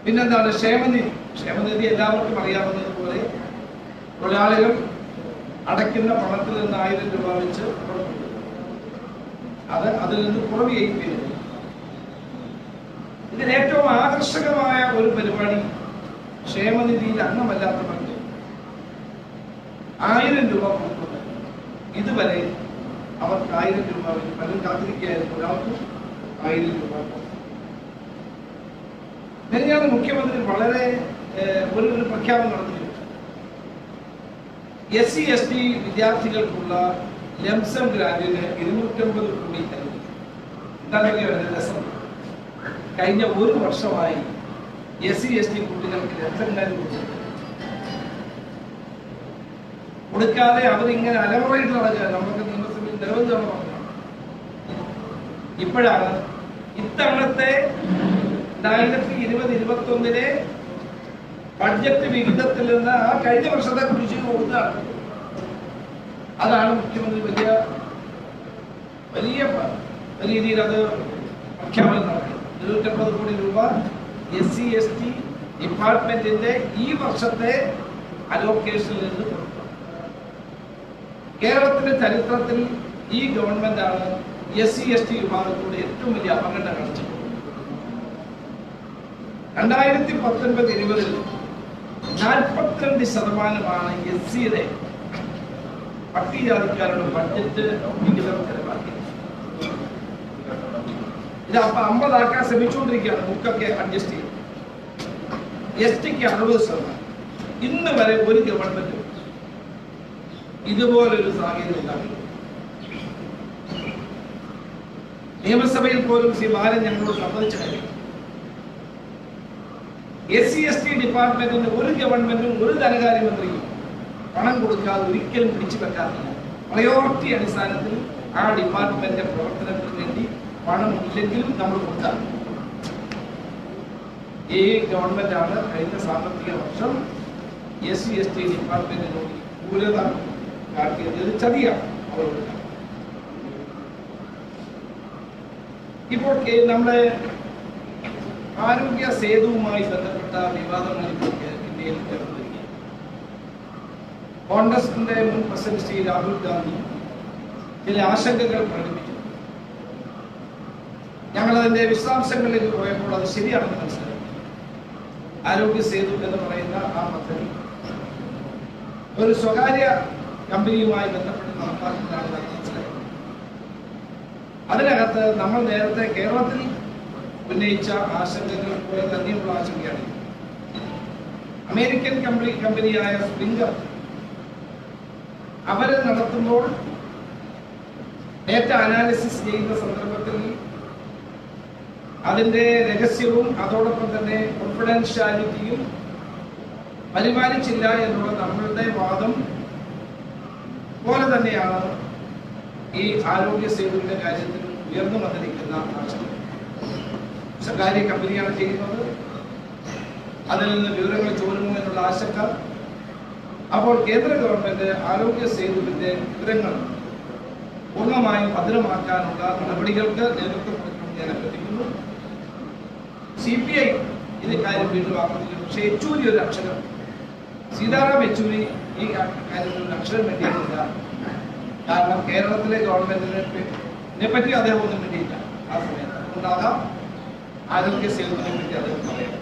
പിന്നെന്താണ് ക്ഷേമനിധി എല്ലാവർക്കും അറിയാവുന്നതുപോലെ തൊഴിലാളികൾ അടയ്ക്കുന്ന പണത്തിൽ നിന്ന് 1,000 രൂപ വെച്ച് അതിൽ നിന്ന് കുറവ് ചെയ്യിപ്പിക്കുന്നു. ഇതിൽ ഏറ്റവും ആകർഷകമായ ഒരു പരിപാടി, ക്ഷേമനിധിയിൽ അംഗമല്ലാത്തവർക്ക് 1,000 രൂപ കൊടുക്കുന്നത്. ഇതുവരെ അവർക്ക് 1,000 രൂപ പലരും കാത്തിരിക്കുകയായിരുന്നു. ഒരാൾക്ക് 1,000 രൂപ. ഞാൻ മുഖ്യമന്ത്രി വളരെ ഒരു പ്രഖ്യാപനം നടത്തിയിട്ടുണ്ട്. SC/ST വിദ്യാർത്ഥികൾക്കുള്ള ലംസം ഗ്രാന്റിന് 250 കോടി നൽകി. എന്താണ് രസം? കഴിഞ്ഞ 1 വർഷമായി SC/ST കുട്ടികൾക്ക് ലംസം ഗ്രാന്റ് കൊടുക്കാതെ അവരിങ്ങനെ അലമുറയിട്ട് നടക്കുക. നമുക്ക് നിയമസഭയിൽ നിരവധി തവണ പറഞ്ഞു. ഇപ്പോഴാണ് ഇത്തവണത്തെ 2020-21 ബഡ്ജറ്റ് വിഹിതത്തിൽ നിന്ന് ആ കഴിഞ്ഞ വർഷത്തെ കുടിശ്ശിക കൊടുത്താണ്. അതാണ് മുഖ്യമന്ത്രി വലിയ രീതിയിൽ അത് പ്രഖ്യാപനം നടത്തി. 250 കോടി രൂപ SC/ST ഡിപ്പാർട്ട്മെന്റിന്റെ ഈ വർഷത്തെ അലോക്കേഷനിൽ നിന്ന് കൊടുത്തു. കേരളത്തിന്റെ ചരിത്രത്തിൽ ഈ ഗവൺമെന്റാണ് SC/ST വിഭാഗത്തോട് ഏറ്റവും വലിയ അപകടം കാണിച്ചത്. 2019-20 42% SC-യുടെ പട്ടികജാതിക്കാരുടെ ബഡ്ജറ്റ് വിഹിതം ചെലവാക്കി. ഇത് 50 ആക്കാൻ ശ്രമിച്ചുകൊണ്ടിരിക്കുകയാണ്. ബുക്കൊക്കെ അഡ്ജസ്റ്റ് ചെയ്യും. ST-ക്ക് 60%. ഇന്ന് വരെ ഒരു ഗവൺമെന്റ് ഇതുപോലൊരു സാഹചര്യം ഉണ്ടാക്കി. നിയമസഭയിൽ പോലും ശ്രീ ബാലൻ ഞങ്ങളോട് സമ്മതിച്ച കാര്യം, SC/ST ഡിപ്പാർട്ട്മെന്റിന് ഒരു ഗവൺമെന്റും ഒരു ധനകാര്യമന്ത്രിയും പണം കൊടുക്കാതെ ഒരിക്കലും പിടിച്ചു വെക്കാറില്ല. പ്രയോറിറ്റി അടിസ്ഥാനത്തിൽ ആ ഡിപ്പാർട്ട്മെന്റിന്റെ പ്രവർത്തനത്തിന് വേണ്ടി പണം ഇല്ലെങ്കിലും നമ്മൾ കൊടുക്കാം. ഈ ഗവൺമെന്റാണ് കഴിഞ്ഞ സാമ്പത്തിക വർഷം SC/ST ഡിപ്പാർട്ട്മെന്റിനോട് ക്രൂരത കാട്ടിയത്. ഇത് ചതിയാണ് അവരോട്. ഇപ്പോൾ നമ്മുടെ ആരോഗ്യ സേതുവുമായി ബന്ധപ്പെട്ട വിവാദങ്ങൾ ഇന്ത്യയിൽ ഉയർന്നിരിക്കുകയാണ്. കോൺഗ്രസിന്റെ മുൻ പ്രസിഡന്റ് ശ്രീ രാഹുൽ ഗാന്ധി ചില ആശങ്കകൾ പ്രകടിപ്പിച്ചു. ഞങ്ങളതിന്റെ വിശദാംശങ്ങളിലേക്ക് പോയപ്പോൾ അത് ശരിയാണെന്ന് മനസ്സിലാക്കി. ആരോഗ്യ സേതു എന്ന് പറയുന്ന ആ പദ്ധതി ഒരു സ്വകാര്യ കമ്പനിയുമായി ബന്ധപ്പെട്ട് നടപ്പാക്കുന്നതാണ് മനസ്സിലായത്. അതിനകത്ത് നമ്മൾ നേരത്തെ കേരളത്തിൽ ഉന്നയിച്ച ആശങ്കകൾ പോലെ തന്നെയുള്ള ആശങ്കയാണ്. അമേരിക്കൻ കമ്പനിയായ സ്പ്രിംഗർ അവര് നടത്തുമ്പോൾ ഡേറ്റ അനാലിസിസ് ചെയ്യുന്ന സന്ദർഭത്തിൽ അതിന്റെ രഹസ്യവും അതോടൊപ്പം തന്നെ കോൺഫിഡൻഷ്യാലിറ്റിയും പരിപാലിച്ചില്ല എന്നുള്ള നമ്മളുടെ വാദം പോലെ തന്നെയാണ് ഈ ആരോഗ്യ സേതുവിന്റെ കാര്യത്തിൽ ഉയർന്നു വന്നിരിക്കുന്ന ആശങ്ക. സ്വകാര്യ കമ്പനിയാണ് ചെയ്യുന്നത്, അതിൽ നിന്ന് വിവരങ്ങൾ ചോരുമോ എന്നുള്ള ആശങ്ക. അപ്പോൾ കേന്ദ്ര ഗവൺമെന്റ് ആരോഗ്യ സേതുവിന്റെ വിവരങ്ങൾ പൂർണ്ണമായും ഭദ്രമാക്കാനുള്ള നടപടികൾക്ക് നേതൃത്വം കൊടുക്കണമെന്ന് ഞാൻ അഭ്യർത്ഥിക്കുന്നു. CPI ഇത് കാര്യം വീണ്ടും ആവർത്തിക്കുന്നു. പക്ഷേ യെച്ചൂരി ഒരു അക്ഷരം, സീതാറാം യെച്ചൂരി ഈ കാര്യത്തിൽ ഒരു അക്ഷരം വേണ്ടിയിട്ടില്ല. കാരണം കേരളത്തിലെ ഗവൺമെന്റിനെ പറ്റി അദ്ദേഹം ഒന്നും വേണ്ടിയില്ല ആ സമയത്ത്. അതുകൊണ്ടാകാം ആരോഗ്യ സേവനത്തിനെ പറ്റി അദ്ദേഹം പറയാം.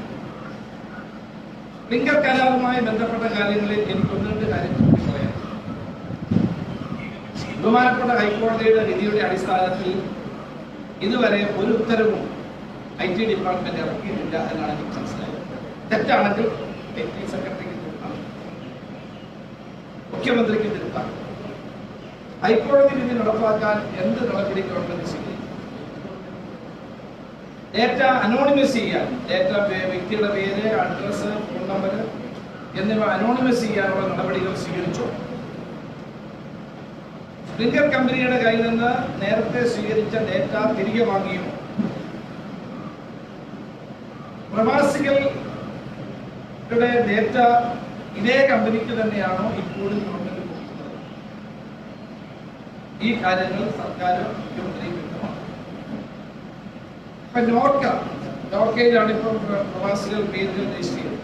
ലിങ്കർ കരാറുമായി ബന്ധപ്പെട്ട കാര്യങ്ങളിൽ എനിക്ക് ഒന്ന് രണ്ട് കാര്യം പറയാം. ബഹുമാനപ്പെട്ട ഹൈക്കോടതിയുടെ വിധിയുടെ അടിസ്ഥാനത്തിൽ ഇതുവരെ ഒരു ഉത്തരവും IT ഡിപ്പാർട്ട്മെന്റ് ഇറക്കിയിട്ടില്ല എന്നാണ് എനിക്ക് മനസ്സിലായത്. തെറ്റാണെങ്കിൽ IT സെക്രട്ടറിക്ക് തിരുത്താം, മുഖ്യമന്ത്രിക്ക് തിരുത്താം. ഹൈക്കോടതി വിധി നടപ്പാക്കാൻ എന്ത് നടപടി ഗവൺമെന്റ് സ്വീകരിക്കും? ഡേറ്റ അനോണിമസ് ചെയ്യാൻ, ഡേറ്റ വ്യക്തിയുടെ പേര്, അഡ്രസ്, ഫോൺ നമ്പർ എന്നിവ അനോണിമസ് ചെയ്യാനുള്ള നടപടികൾ സ്വീകരിച്ചു. ലിങ്കർ കമ്പനിയുടെ കയ്യിൽ നിന്ന് നേരത്തെ സ്വീകരിച്ച ഡേറ്റ തിരികെ വാങ്ങിയോ? പ്രവാസികളുടെ ഡേറ്റ ഇതേ കമ്പനിക്ക് തന്നെയാണോ ഇപ്പോഴും ഗവൺമെന്റ് കൊടുക്കുന്നത്? ഈ കാര്യങ്ങൾ സർക്കാർ മുഖ്യമന്ത്രി വ്യക്തമാണ്. ഇപ്പൊ നോർക്കയിലാണ് ഇപ്പോൾ പ്രവാസികൾ പേരുകൾ രജിസ്റ്റർ ചെയ്തത്.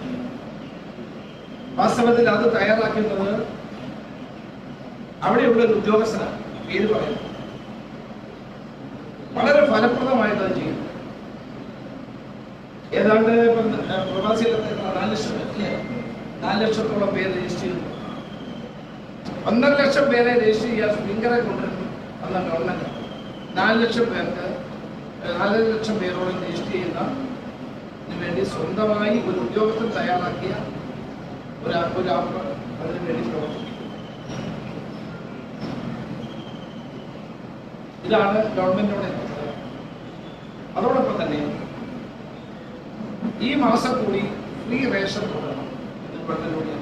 വാസ്തവത്തിൽ അത് തയ്യാറാക്കുന്നത് അവിടെയുള്ള ഒരു ഉദ്യോഗസ്ഥനാണ്, പേര് പറയുന്നത്. വളരെ ഫലപ്രദമായിട്ട് അത് ചെയ്യുന്നു. ഏതാണ്ട് പ്രവാസികൾക്ക് 4 ലക്ഷത്തോളം പേര് രജിസ്റ്റർ ചെയ്തു. 1.5 ലക്ഷം പേരെ രജിസ്റ്റർ ചെയ്യാൻ ലിങ്കറെ കൊണ്ടുവരുന്നു അന്ന ഗവൺമെന്റ്. 4 ലക്ഷം പേർക്ക് 4 ലക്ഷം പേരോളം രജിസ്റ്റർ ചെയ്യുന്നതിന് വേണ്ടി സ്വന്തമായി ഒരു ഉദ്യോഗസ്ഥൻ തയ്യാറാക്കിയ ഒരു ആപ്പ് അതിനു വേണ്ടി പ്രവർത്തിക്കും. ഇതാണ് ഗവൺമെന്റിനോട്. അതോടൊപ്പം തന്നെ ഈ മാസം കൂടി ഫ്രീ റേഷൻ തുടരണം എന്ന് ഗവൺമെന്റിനോട്.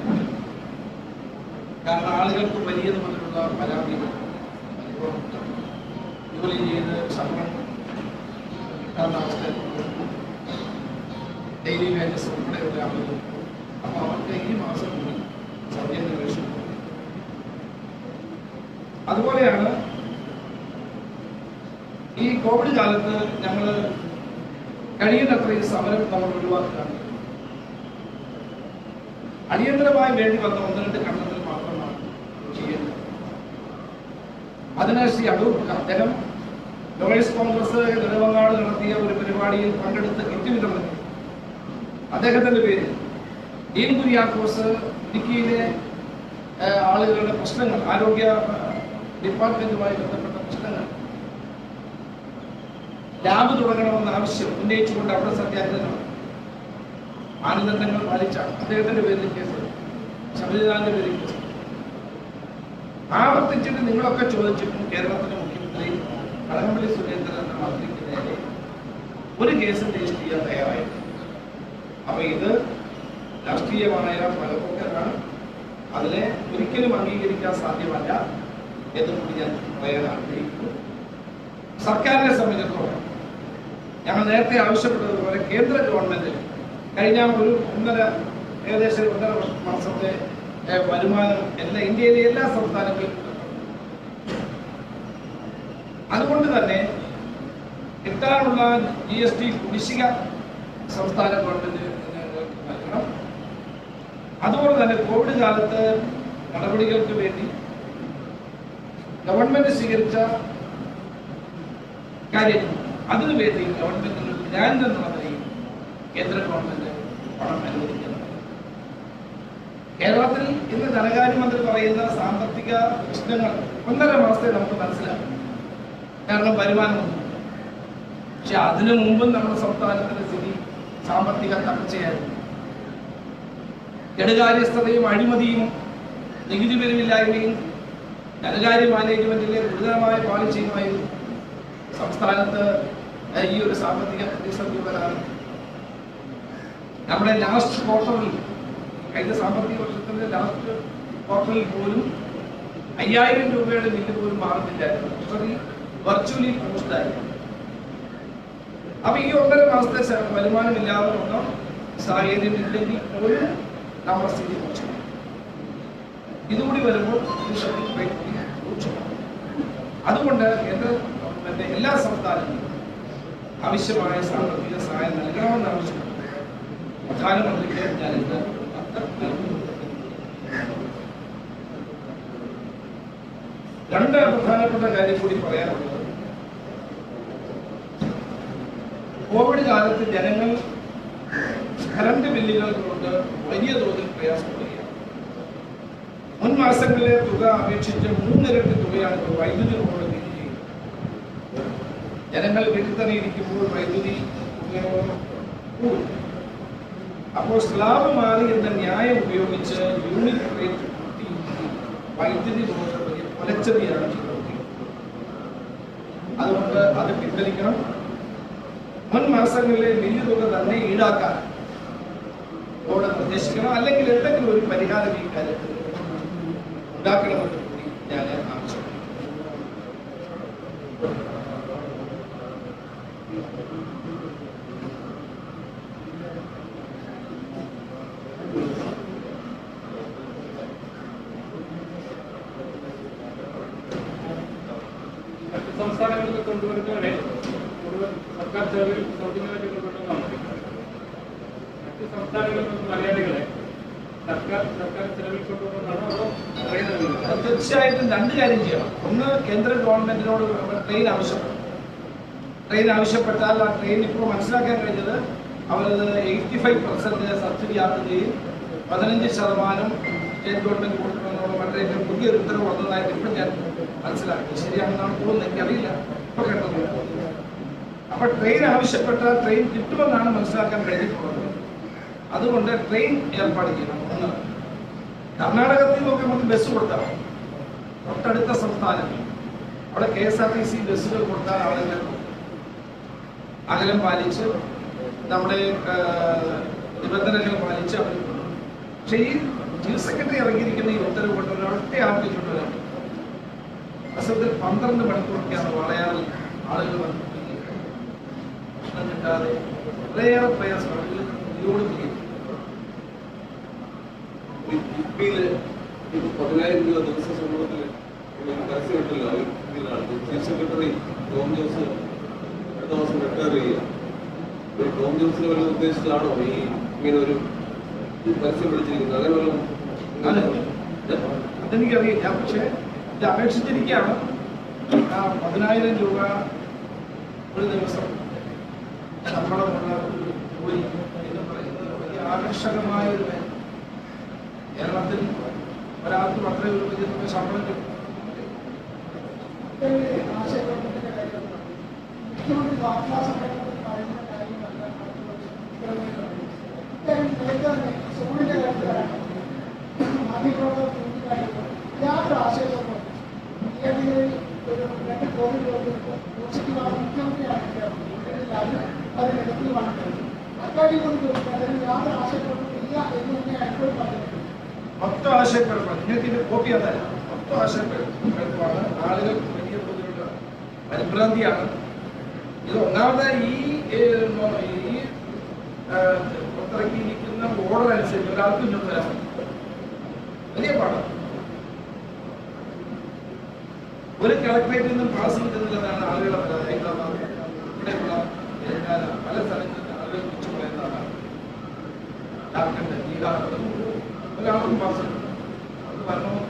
കാരണം ആളുകൾക്ക് വലിയ തോതിലുള്ള പരാതികൾ, ജോലി ചെയ്ത് ശമ്പളം കിട്ടാത്ത അവസ്ഥ, ഡെയിലി വേജസ് ഉൾപ്പെടെയുള്ള ആളുകൾ. അപ്പോൾ അവർക്ക് ഈ മാസം കൂടി സൗജന്യ റേഷൻ. അതുപോലെയാണ് ഈ കോവിഡ് കാലത്ത് ഞങ്ങൾ കഴിയുന്നത്രയും സമരം നമ്മൾ ഒഴിവാക്കുകയാണ്. അടിയന്തരമായി വേണ്ടി വന്ന 1-2 കണ്ടെത്തൽ മാത്രമാണ് ചെയ്യുന്നത്. അതിന് ശ്രീ അടൂർ അദ്ദേഹം ലോയേഴ്സ് കോൺഗ്രസ് നെടുമങ്ങാട് നടത്തിയ ഒരു പരിപാടിയിൽ പങ്കെടുത്ത് കിറ്റ് വിതരണം. അദ്ദേഹത്തിന്റെ പേര് ഡീൻ കുര്യാക്കോസ് ഇടുക്കിയിലെ ആളുകളുടെ പ്രശ്നങ്ങൾ, ആരോഗ്യ ഡിപ്പാർട്ട്മെന്റുമായി ബന്ധപ്പെട്ട പ്രശ്നങ്ങൾ, ലാബ് തുടങ്ങണമെന്ന ആവശ്യം ഉന്നയിച്ചുകൊണ്ട് അവിടെ സത്യാഗ്രഹം മാനദണ്ഡങ്ങൾ പാലിച്ചാണ് അദ്ദേഹത്തിന്റെ പേരിൽ കേസ്, ശബരിനാഥന്റെ പേരിൽ കേസ്. ആവർത്തിച്ചിട്ട് നിങ്ങളൊക്കെ ചോദിച്ചിട്ടും കേരളത്തിലെ മുഖ്യമന്ത്രി കടകംപള്ളി സുരേന്ദ്രൻ എന്ന മന്ത്രിക്ക് നേരെ ഒരു കേസ് രജിസ്റ്റർ ചെയ്യാൻ തയ്യാറായിട്ടുണ്ട്. അപ്പൊ ഇത് രാഷ്ട്രീയമായ പലപോക്കലാണ്. അതിനെ ഒരിക്കലും അംഗീകരിക്കാൻ സാധ്യമല്ല എന്ന് കൂടി ഞാൻ പറയാൻ ആഗ്രഹിക്കുന്നു. സർക്കാരിനെ സംബന്ധിച്ചിടത്തോളം ഞങ്ങൾ നേരത്തെ ആവശ്യപ്പെട്ടതുപോലെ കേന്ദ്ര ഗവൺമെന്റ് കഴിഞ്ഞ ഏകദേശം 1.5 മാസത്തെ വരുമാനം ഇന്ത്യയിലെ എല്ലാ സംസ്ഥാനങ്ങളിലും. അതുകൊണ്ട് തന്നെ കിട്ടാനുള്ള GST കുടിശ്ശിക സംസ്ഥാന ഗവൺമെന്റ് നൽകണം. അതുപോലെ തന്നെ കോവിഡ് കാലത്ത് നടപടികൾക്ക് വേണ്ടി ഗവൺമെന്റ് സ്വീകരിച്ച കാര്യങ്ങൾ അതിനുവേണ്ടി ഗവൺമെന്റിന് ഗ്രാന്റ് എന്നുള്ള നിലയിൽ കേന്ദ്ര ഗവൺമെന്റ് പണം അനുവദിക്കുന്നത്. കേരളത്തിൽ ഇന്ന് ധനകാര്യമന്ത്രി പറയുന്ന സാമ്പത്തിക പ്രശ്നങ്ങൾ 1.5 മാസത്തെ നമുക്ക് മനസ്സിലാക്കും, കാരണം വരുമാനമൊന്നും. പക്ഷെ അതിനു മുമ്പും നമ്മുടെ സംസ്ഥാനത്തിന്റെ സ്ഥിതി സാമ്പത്തിക തകർച്ചയായിരുന്നു. കെടുകാര്യസ്ഥതയും അഴിമതിയും നികുതി പിരിവില്ലായ്മയും ധനകാര്യ മാനേജ്മെന്റിലെ ഗുരുതരമായ പാളിച്ചയുമായിരുന്നു സംസ്ഥാനത്ത് ഈ ഒരു സാമ്പത്തിക പ്രതിസന്ധി വരാൻ. നമ്മുടെ ലാസ്റ്റ് ക്വാർട്ടറിൽ, കഴിഞ്ഞ സാമ്പത്തിക വർഷത്തിന്റെ ലാസ്റ്റ് ക്വാർട്ടറിൽ പോലും 5000 രൂപയുടെ ബില്ല് പോലും മാറുന്നില്ലായിരുന്നു. ട്രഷറി വെർച്വലി ക്ലോസ്ഡ് ആയിരുന്നു. അപ്പൊ ഈ 1.5 മാസത്തെ വരുമാനം ഇല്ലാതെ വന്ന സാഹചര്യം ഇല്ലെങ്കിൽ പോലും നമ്മുടെ സ്ഥിതി മോശം. ഇതുകൂടി വരുമ്പോൾ അതുകൊണ്ട് എല്ലാ സംസ്ഥാനങ്ങളിലും ആവശ്യമായ സാമ്പത്തിക സഹായം നൽകണമെന്ന് ആവശ്യപ്പെട്ടു പ്രധാനമന്ത്രിക്ക് ഞാൻ ഇന്ന് രണ്ട് പ്രധാനപ്പെട്ട കാര്യം കൂടി പറയാനുള്ളത്. കോവിഡ് കാലത്ത് ജനങ്ങൾ കറണ്ട് ബില്ലുകൾ കൊണ്ട് വലിയ തോതിൽ പ്രയാസപ്പെടുകയാണ്. മുൻ മാസങ്ങളിലെ തുക അപേക്ഷിച്ച് 3 ഇരട്ടി തുകയാണ് ഇപ്പോൾ വൈദ്യുതി കൊണ്ട് ബില്ല് ചെയ്യുന്നത്. ജനങ്ങൾ വീട്ടിൽ തന്നെ ഇരിക്കുമ്പോൾ വൈദ്യുതി ഉപയോഗം കൂടും. അപ്പോൾ സ്ലാബ് മാറി എന്ന ന്യായം ഉപയോഗിച്ച് യൂണിറ്റ് റേറ്റ് കൂട്ടി വൈദ്യുതി ബോർഡ് കൊലച്ചതിയാണ് ചെയ്തത്. അതുകൊണ്ട് അത് പിൻവലിക്കണം. മുൻ മാസങ്ങളിലെ ബില്ല് തുക തന്നെ ഈടാക്കാൻ ബോർഡ് നിർദ്ദേശിക്കണം. അല്ലെങ്കിൽ എന്തെങ്കിലും ഒരു പരിഹാരം ഈ കാര്യത്തിൽ ഉണ്ടാക്കണമെന്ന് കൂടി ഞാൻ ആവശ്യപ്പെടുന്നു. സംസ്ഥാനങ്ങളിൽ കൊണ്ടുവരുന്നവരെ സർക്കാർ ചെലവിൽ സൗജന്യമായിട്ട് കൊണ്ടുവരുന്നതാണ്. മറ്റ് സംസ്ഥാനങ്ങളിൽ നിന്ന് മലയാളികളെ സർക്കാർ ചെലവിൽ കൊണ്ടുവരുന്നതാണോ അതോ തീർച്ചയായിട്ടും രണ്ട് കാര്യം ചെയ്യണം. ഒന്ന്, കേന്ദ്ര ഗവൺമെന്റിനോട് ട്രെയിൻ ആവശ്യപ്പെട്ടാൽ ആ ട്രെയിൻ ഇപ്പോൾ മനസ്സിലാക്കാൻ കഴിഞ്ഞത് അവരത് 85% സബ്സിഡി ആക്കുകയും 15% സ്റ്റേറ്റ് ഗവൺമെന്റ് കൊടുക്കണമെന്നുള്ള വളരെ പുതിയൊരു ഉത്തരവ് വന്നതായിട്ട് ഇപ്പോൾ ഞാൻ മനസ്സിലാക്കി. ശരിയാണെന്നാണ് തോന്നുന്നത്, എനിക്കറിയില്ല. ഇപ്പോൾ കേട്ടത് അപ്പൊ ട്രെയിൻ ആവശ്യപ്പെട്ടാൽ ട്രെയിൻ കിട്ടുമെന്നാണ് മനസ്സിലാക്കാൻ കഴിഞ്ഞിട്ടുള്ളത്. അതുകൊണ്ട് ട്രെയിൻ ഏർപ്പാട് ചെയ്യണം. ഒന്ന്, കർണാടകത്തിൽ നിന്നൊക്കെ നമുക്ക് ബസ് കൊടുത്താൽ തൊട്ടടുത്ത സംസ്ഥാനങ്ങൾ അവിടെ KSRTC ബസ്സുകൾ കൊടുത്താൽ ആളുകൾ അകലം പാലിച്ച് നമ്മുടെ നിബന്ധനകൾ പാലിച്ച് അവർ. പക്ഷേ ഈ ചീഫ് സെക്രട്ടറി ഇറങ്ങിയിരിക്കുന്ന ഈ ഉത്തരവ് കൊണ്ട് ഒരൊറ്റ ആൾക്ക് ചുറ്റുവരാൻ അസത്തിൽ 12 മണിക്കൂറൊക്കെയാണ് വളയാറിൽ ആളുകൾ ഭക്ഷണം കിട്ടാതെ വളരെയേറെ പ്രയാസമാണ്. ഇതിലൂടെ കിഫ്ബിയില് 10,000 രൂപ ദിവസ ശമ്പളത്തിൽ പരസ്യമിട്ടല്ലോ. ചീഫ് സെക്രട്ടറി ടോം ജോസ് അടുത്ത മാസം റിട്ടയർ ചെയ്യുക. ടോം ജോസിന് വല്ല ഉദ്ദേശിച്ചാണോ ഈ ഇങ്ങനെ ഒരു പരസ്യം പിടിച്ചിരിക്കുന്നത്? അങ്ങനെ വല്ലതും അതെനിക്കറിയില്ല. പക്ഷെ ഇത് അപേക്ഷിച്ചിരിക്കുകയാണ്. 10,000 രൂപ ഒരു ദിവസം ശമ്പളമുള്ള ജോലി എന്ന് പറയുന്നത് വലിയ ആകർഷകമായ ഒരു കാര്യം. കേരളത്തിൽ ഒരാൾക്ക് 10 രൂപ ശമ്പളം കിട്ടും. മൊത്തം ആശയപ്പെടുപ്പാണ്. നിങ്ങൾക്ക് ഇത് കോപ്പി തരാം. മൊത്തം ആശയപ്പെടുപ്പാണ്. ആളുകൾ വലിയ തോതിലുള്ള പരിഭ്രാന്തിയാണ്. ഇത് ഒന്നാമത് ഈ പുറത്തിറക്കിയിരിക്കുന്ന ഓർഡർ അനുസരിച്ച് ഒരാൾക്കും ഇങ്ങോട്ട് വരാൻ വലിയ പാടാണ്. ഒരു കളക്ടറേറ്റിൽ നിന്നും പാസ് കിട്ടുന്നില്ലെന്നാണ് ആളുകളുടെ പരാതി. ഹൈദരാബാദ്, ഇവിടെയുള്ള തെലങ്കാന, പല സ്ഥലങ്ങളിൽ ആളുകൾ വിളിച്ചു പറയുന്നതാണ്. ജാർഖണ്ഡ്, ബീഹാർ, ഒരാൾക്കും പാസ് അത് വരണമോ?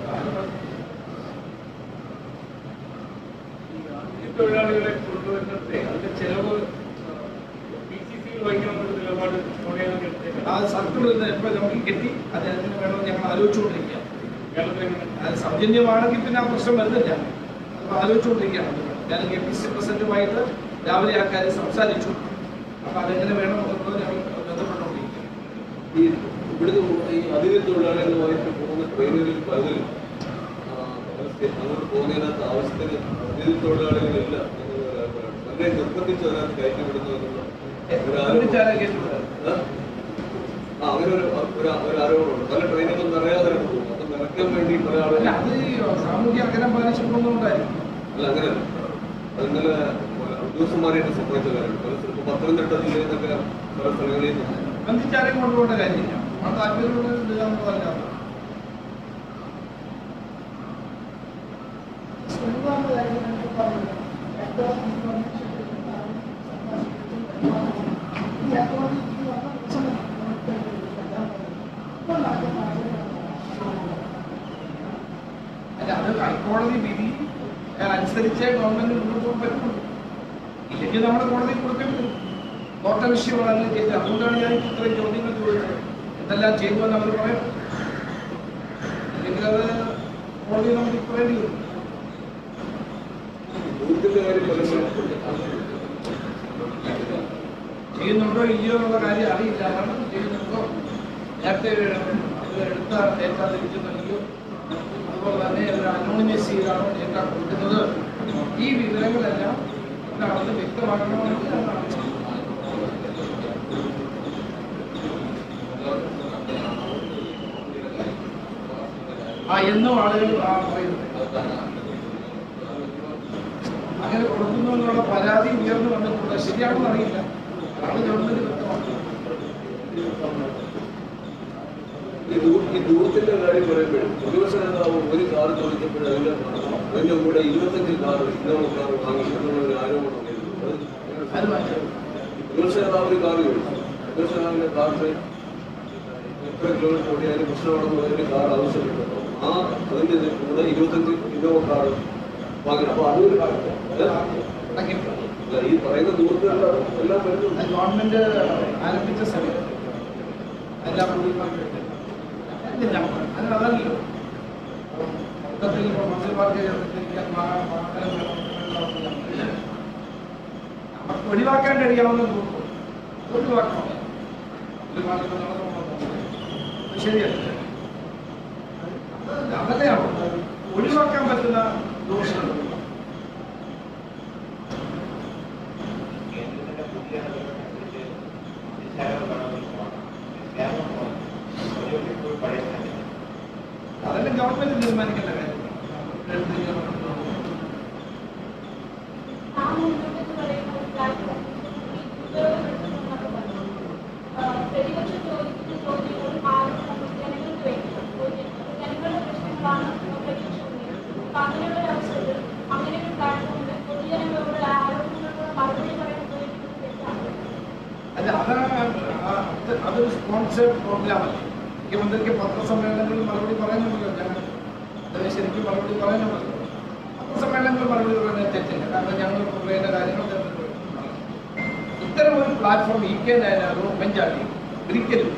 തൊഴിലാളികളെ കൊണ്ടുവരുന്നത് അതിന്റെ ചെലവ് PCCയിൽ വഹിക്കണമെന്നൊരു നിലപാട് ആ സർക്കിൾ ഇപ്പോൾ നമുക്ക് കിട്ടി. അത് എങ്ങനെ വേണമെന്ന് ഞങ്ങൾ ആലോചിച്ചുകൊണ്ടിരിക്കുക. അത് സൗജന്യമാണെങ്കിൽ പിന്നെ ആ പ്രശ്നം വരുന്നില്ല. അപ്പോൾ ആലോചിച്ചുകൊണ്ടിരിക്കുകയാണ്. ഞാൻ KPC പ്രസിഡന്റുമായിട്ട് രാവിലെ ആ കാര്യം സംസാരിച്ചു. അപ്പോൾ അതെങ്ങനെ വേണമെന്നുള്ളത് ഞങ്ങൾ ബന്ധപ്പെട്ടുകൊണ്ടിരിക്കുക. ഈ ഇവിടുന്ന് ഈ അതിഥി തൊഴിലാളികളുമായിട്ട് പോകുന്ന ട്രെയിനുകളിൽ പലതിലും അങ്ങനെ പോകുന്നതിനകത്ത് ആവശ്യത്തിന് അതിഥി തൊഴിലാളികളില്ല എന്നുള്ള വളരെ നിർബന്ധിച്ച് അതിനകത്ത് കയറ്റിവിടുന്നു എന്നുള്ള അങ്ങനെ ഒരു ആരോപണമുണ്ട്. പല ട്രെയിനുകളും നിറയാതെ പോകും. അപ്പം നിറയ്ക്കാൻ വേണ്ടി പല ആളുകൾ അത് സാമൂഹ്യ അകലം പാലിച്ചിട്ടുള്ളതുകൊണ്ടായിരിക്കും. അല്ല അങ്ങനെ അത് ഇന്നലെ ഉദ്യോഗസ്ഥന്മാരായിട്ട് സംഭവിച്ച കാര്യം ചിലപ്പോൾ പത്തനംതിട്ട ജില്ലയിൽ നിന്നൊക്കെ പല സ്ഥലങ്ങളിൽ ബന്ധിച്ചാരെയും കൊണ്ടുപോകേണ്ട കാര്യമില്ല. ആ താല്പര്യമുള്ള പറഞ്ഞാൽ അല്ല, അത് ഹൈക്കോടതി വിധി അനുസരിച്ച് ഗവൺമെന്റ് മുന്നോട്ട് പോകാൻ പറ്റുള്ളൂ. ഇല്ലെങ്കിൽ നമ്മൾ കോടതി കൊടുക്കേണ്ടത് തോട്ട വിഷയമാണ് ചെയ്തത്. അതുകൊണ്ടാണ് ഞാൻ ഇത്രയും ചോദ്യങ്ങൾ ചോദിച്ചത്. എന്തെല്ലാം ചെയ്തു എന്ന് അവർ പറയാം. അല്ലെങ്കിൽ അത് കോടതി നമുക്ക് പറയേണ്ടി വരും. ചെയ്യുന്നുണ്ടോ ഇല്ലയോ എന്നുള്ള കാര്യം അറിയില്ല. കാരണം ചെയ്യുന്നുണ്ടോ, നേരത്തെ എടുത്ത ഡേറ്റ തിരിച്ചു നൽകിയോ, അതുപോലെ തന്നെ അനോണിമൈസ് ചെയ്താണോ ഡേറ്റ കൊടുക്കുന്നത്, ഈ വിവരങ്ങളെല്ലാം എന്താണെന്ന് വ്യക്തമാക്കണമെന്ന് എന്നും ആളുകൾ പറയുന്നത്. അങ്ങനെ കൊടുക്കുന്നു എന്നുള്ള പരാതി ഉയർന്നു വന്നിട്ടുണ്ട്. ശരിയാണെന്ന് അറിയില്ല. അതാണ് ഗവൺമെന്റ് വ്യക്തമാക്കുന്നത്. ഈ ദൂരത്തിന്റെ കാര്യം പറയുമ്പോഴും പ്രതിപക്ഷ നേതാവ് ഒരു കാർ ചോദിച്ചപ്പോൾ അതിന്റെ കൂടെ 25 കാർ ഇന്നോവ കാർ വാങ്ങി എന്നുള്ള ഒരു ആരോപണം പ്രതിപക്ഷ നേതാവ് ഒരു കാർ ചോദിച്ചു. പ്രതിപക്ഷ നേതാവിന്റെ കാറിന് എത്ര കിലോമീറ്റർ ഓടിയാലും പ്രശ്നമാണെന്ന് ഒരു കാർ ആവശ്യപ്പെട്ടു. അതിന്റെ കൂടെ 25 ഇന്നോവ കാർ വാങ്ങി. അപ്പൊ അതൊരു ഈ പറയുന്ന ദൂരത്തിലുള്ള എല്ലാം വരുന്നുണ്ട്. ഗവൺമെന്റ് ആരംഭിച്ച സമയത്ത് എല്ലാം അതല്ലോ മൊത്തത്തിൽ ഇപ്പോൾ മന്ത്രിമാർക്ക് നമുക്ക് ഒഴിവാക്കാൻ കഴിയാവുന്ന ഒഴിവാക്കണം. ശരിയല്ല, അതന്നെയാണ് ഒഴിവാക്കാൻ പറ്റുന്ന ദോഷങ്ങൾ. അതെല്ലാം ഗവൺമെന്റ് തീരുമാനിക്കേണ്ട കാര്യം. അതൊരു സ്പോൺസേഡ് പ്രോഗ്രാമല്ല. മുഖ്യമന്ത്രിക്ക് പത്രസമ്മേളനങ്ങളിൽ മറുപടി പറയുന്നുണ്ടല്ലോ. ഞങ്ങൾ അത് ശരിക്കും മറുപടി പറയുന്നുണ്ടല്ലോ. പത്രസമ്മേളനങ്ങളിൽ മറുപടി പറയുന്നത് തെറ്റില്ല. കാരണം ഞങ്ങൾ പറയേണ്ട കാര്യങ്ങൾ ഇത്തരം ഒരു പ്ലാറ്റ്ഫോം നായനാരോ ഉമ്മൻചാണ്ടി ഒരിക്കലും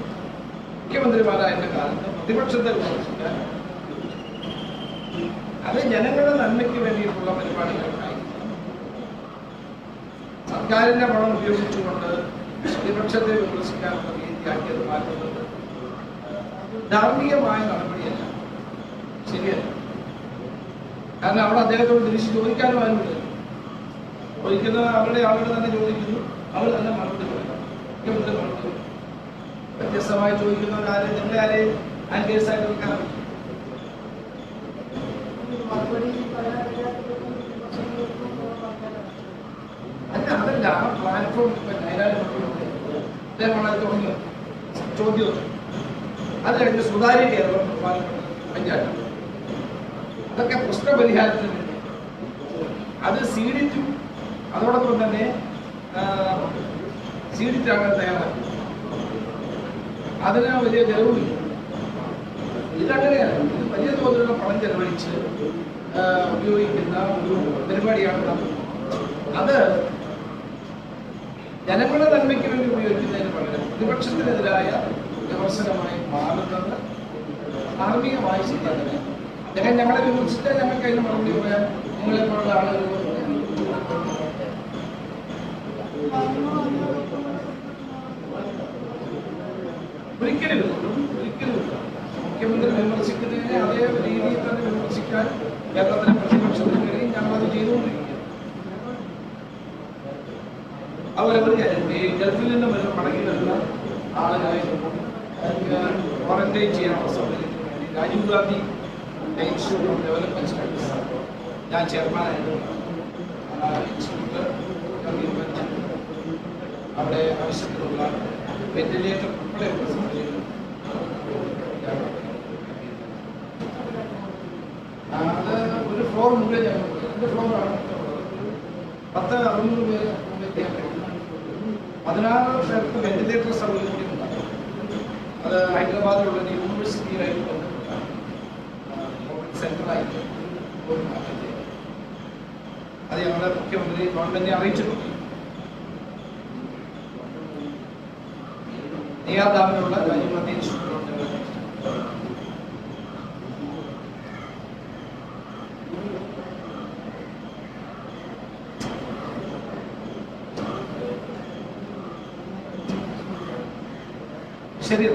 മുഖ്യമന്ത്രിമാരായ കാലത്ത് പ്രതിപക്ഷത്തെ വിമർശിക്കാൻ, അത് ജനങ്ങളുടെ നന്മയ്ക്ക് വേണ്ടിയിട്ടുള്ള പരിപാടികൾക്കായി സർക്കാരിന്റെ പണം ഉപയോഗിച്ചുകൊണ്ട് പ്രതിപക്ഷത്തെ വിമർശിക്കാനുള്ള രീതിയാക്കിയത് മാറ്റുന്നത് ധാർമ്മികമായ നടപടിയല്ല, ശരിയല്ല. കാരണം അവിടെ അദ്ദേഹത്തോട് തിരിച്ച് ചോദിക്കാനും ആരുമില്ല. ചോദിക്കുന്നത് അവരുടെ ആളുകൾ തന്നെ ചോദിക്കുന്നു, അവർ തന്നെ മറുപടി കൊടുക്കണം. മുഖ്യമന്ത്രി മറുപടി വ്യത്യസ്തമായി ചോദിക്കുന്നവരാരെ നിങ്ങളെ ആരെയും ആ കേസായിട്ട് വെക്കാൻ അതല്ല. ആ പ്ലാറ്റ്ഫോം അദ്ദേഹമാണ് അത് തുടങ്ങിയത്. ചോദ്യം അത് കഴിഞ്ഞ് സുതാര്യ കേരളം പഞ്ചായത്ത്, അതൊക്കെ പ്രശ്നപരിഹാരത്തിന് വേണ്ടി അത് സീഡിറ്റും അതോടൊപ്പം തന്നെ സീഡിറ്റാകാൻ തയ്യാറാക്കി. അതിന് വലിയ ചെലവില്ല. ഇതങ്ങനെയാണ്. ഇത് വലിയ തോതിലുള്ള പണം ചെലവഴിച്ച് ഉപയോഗിക്കുന്ന ഒരു പരിപാടിയാണ്. അത് ജനങ്ങളുടെ നന്മയ്ക്ക് വേണ്ടി ഉപയോഗിക്കുന്നതിന് പകരം പ്രതിപക്ഷത്തിനെതിരായ വിമർശനമായി മാറുന്നത് ധാർമ്മികമായി ശരിയാണ്. അദ്ദേഹം ഞങ്ങളെ വിമർശിച്ചാൽ ഞങ്ങൾക്ക് അതിന് മറുപടി പറയാൻ നിങ്ങളെ പോലുള്ള ആളുകൾ ഒരിക്കലും മുഖ്യമന്ത്രി വിമർശിക്കുന്നതിനെ അതേ രീതിയിൽ തന്നെ വിമർശിക്കാൻ കേരളത്തിലെ പ്രതിപക്ഷത്തിന് കഴിയും. ഞങ്ങളത് ചെയ്തുകൊണ്ടിരിക്കുകയാണ്. അവരവർ ഗൾഫിൽ നിന്ന് മടങ്ങി വരുന്ന ആളുകളെ ക്വാറന്റൈൻ ചെയ്യാനുള്ള സൗകര്യത്തിന് വേണ്ടി Rajiv Gandhi institute of development studies ഞാൻ ചെയർമാനായിട്ട് ഇൻസ്റ്റിറ്റ്യൂട്ട് തീരുമാനിച്ചു. അവിടെ ആവശ്യത്തിനുള്ള വെന്റിലേറ്റർ ഉൾപ്പെടെയുള്ള സൗകര്യങ്ങൾ അത് ഒരു ഫ്ലോർ മുകളിൽ ഞങ്ങൾ 2 ഫ്ലോറാണ്. 10-600 പേര് എത്തിയാൽ കഴിയും. 16 പേർക്ക് വെന്റിലേറ്റർ സൗകര്യം കൂടി ഉണ്ടാകും. അത് ഹൈദരാബാദിലുള്ള ഒരു യൂണിവേഴ്സിറ്റിയായിട്ട് ബന്ധപ്പെട്ട സെന്ററായിട്ട് അത് ഞങ്ങളുടെ മുഖ്യമന്ത്രി ഗവൺമെന്റിനെ അറിയിച്ചിട്ടുണ്ട്. നെയ്യാർഡാമിലുള്ള രാജീവ് ഇൻസ്റ്റിറ്റ്യൂട്ട് ഓഫ് ഡെവലപ്മെന്റ് ശരി.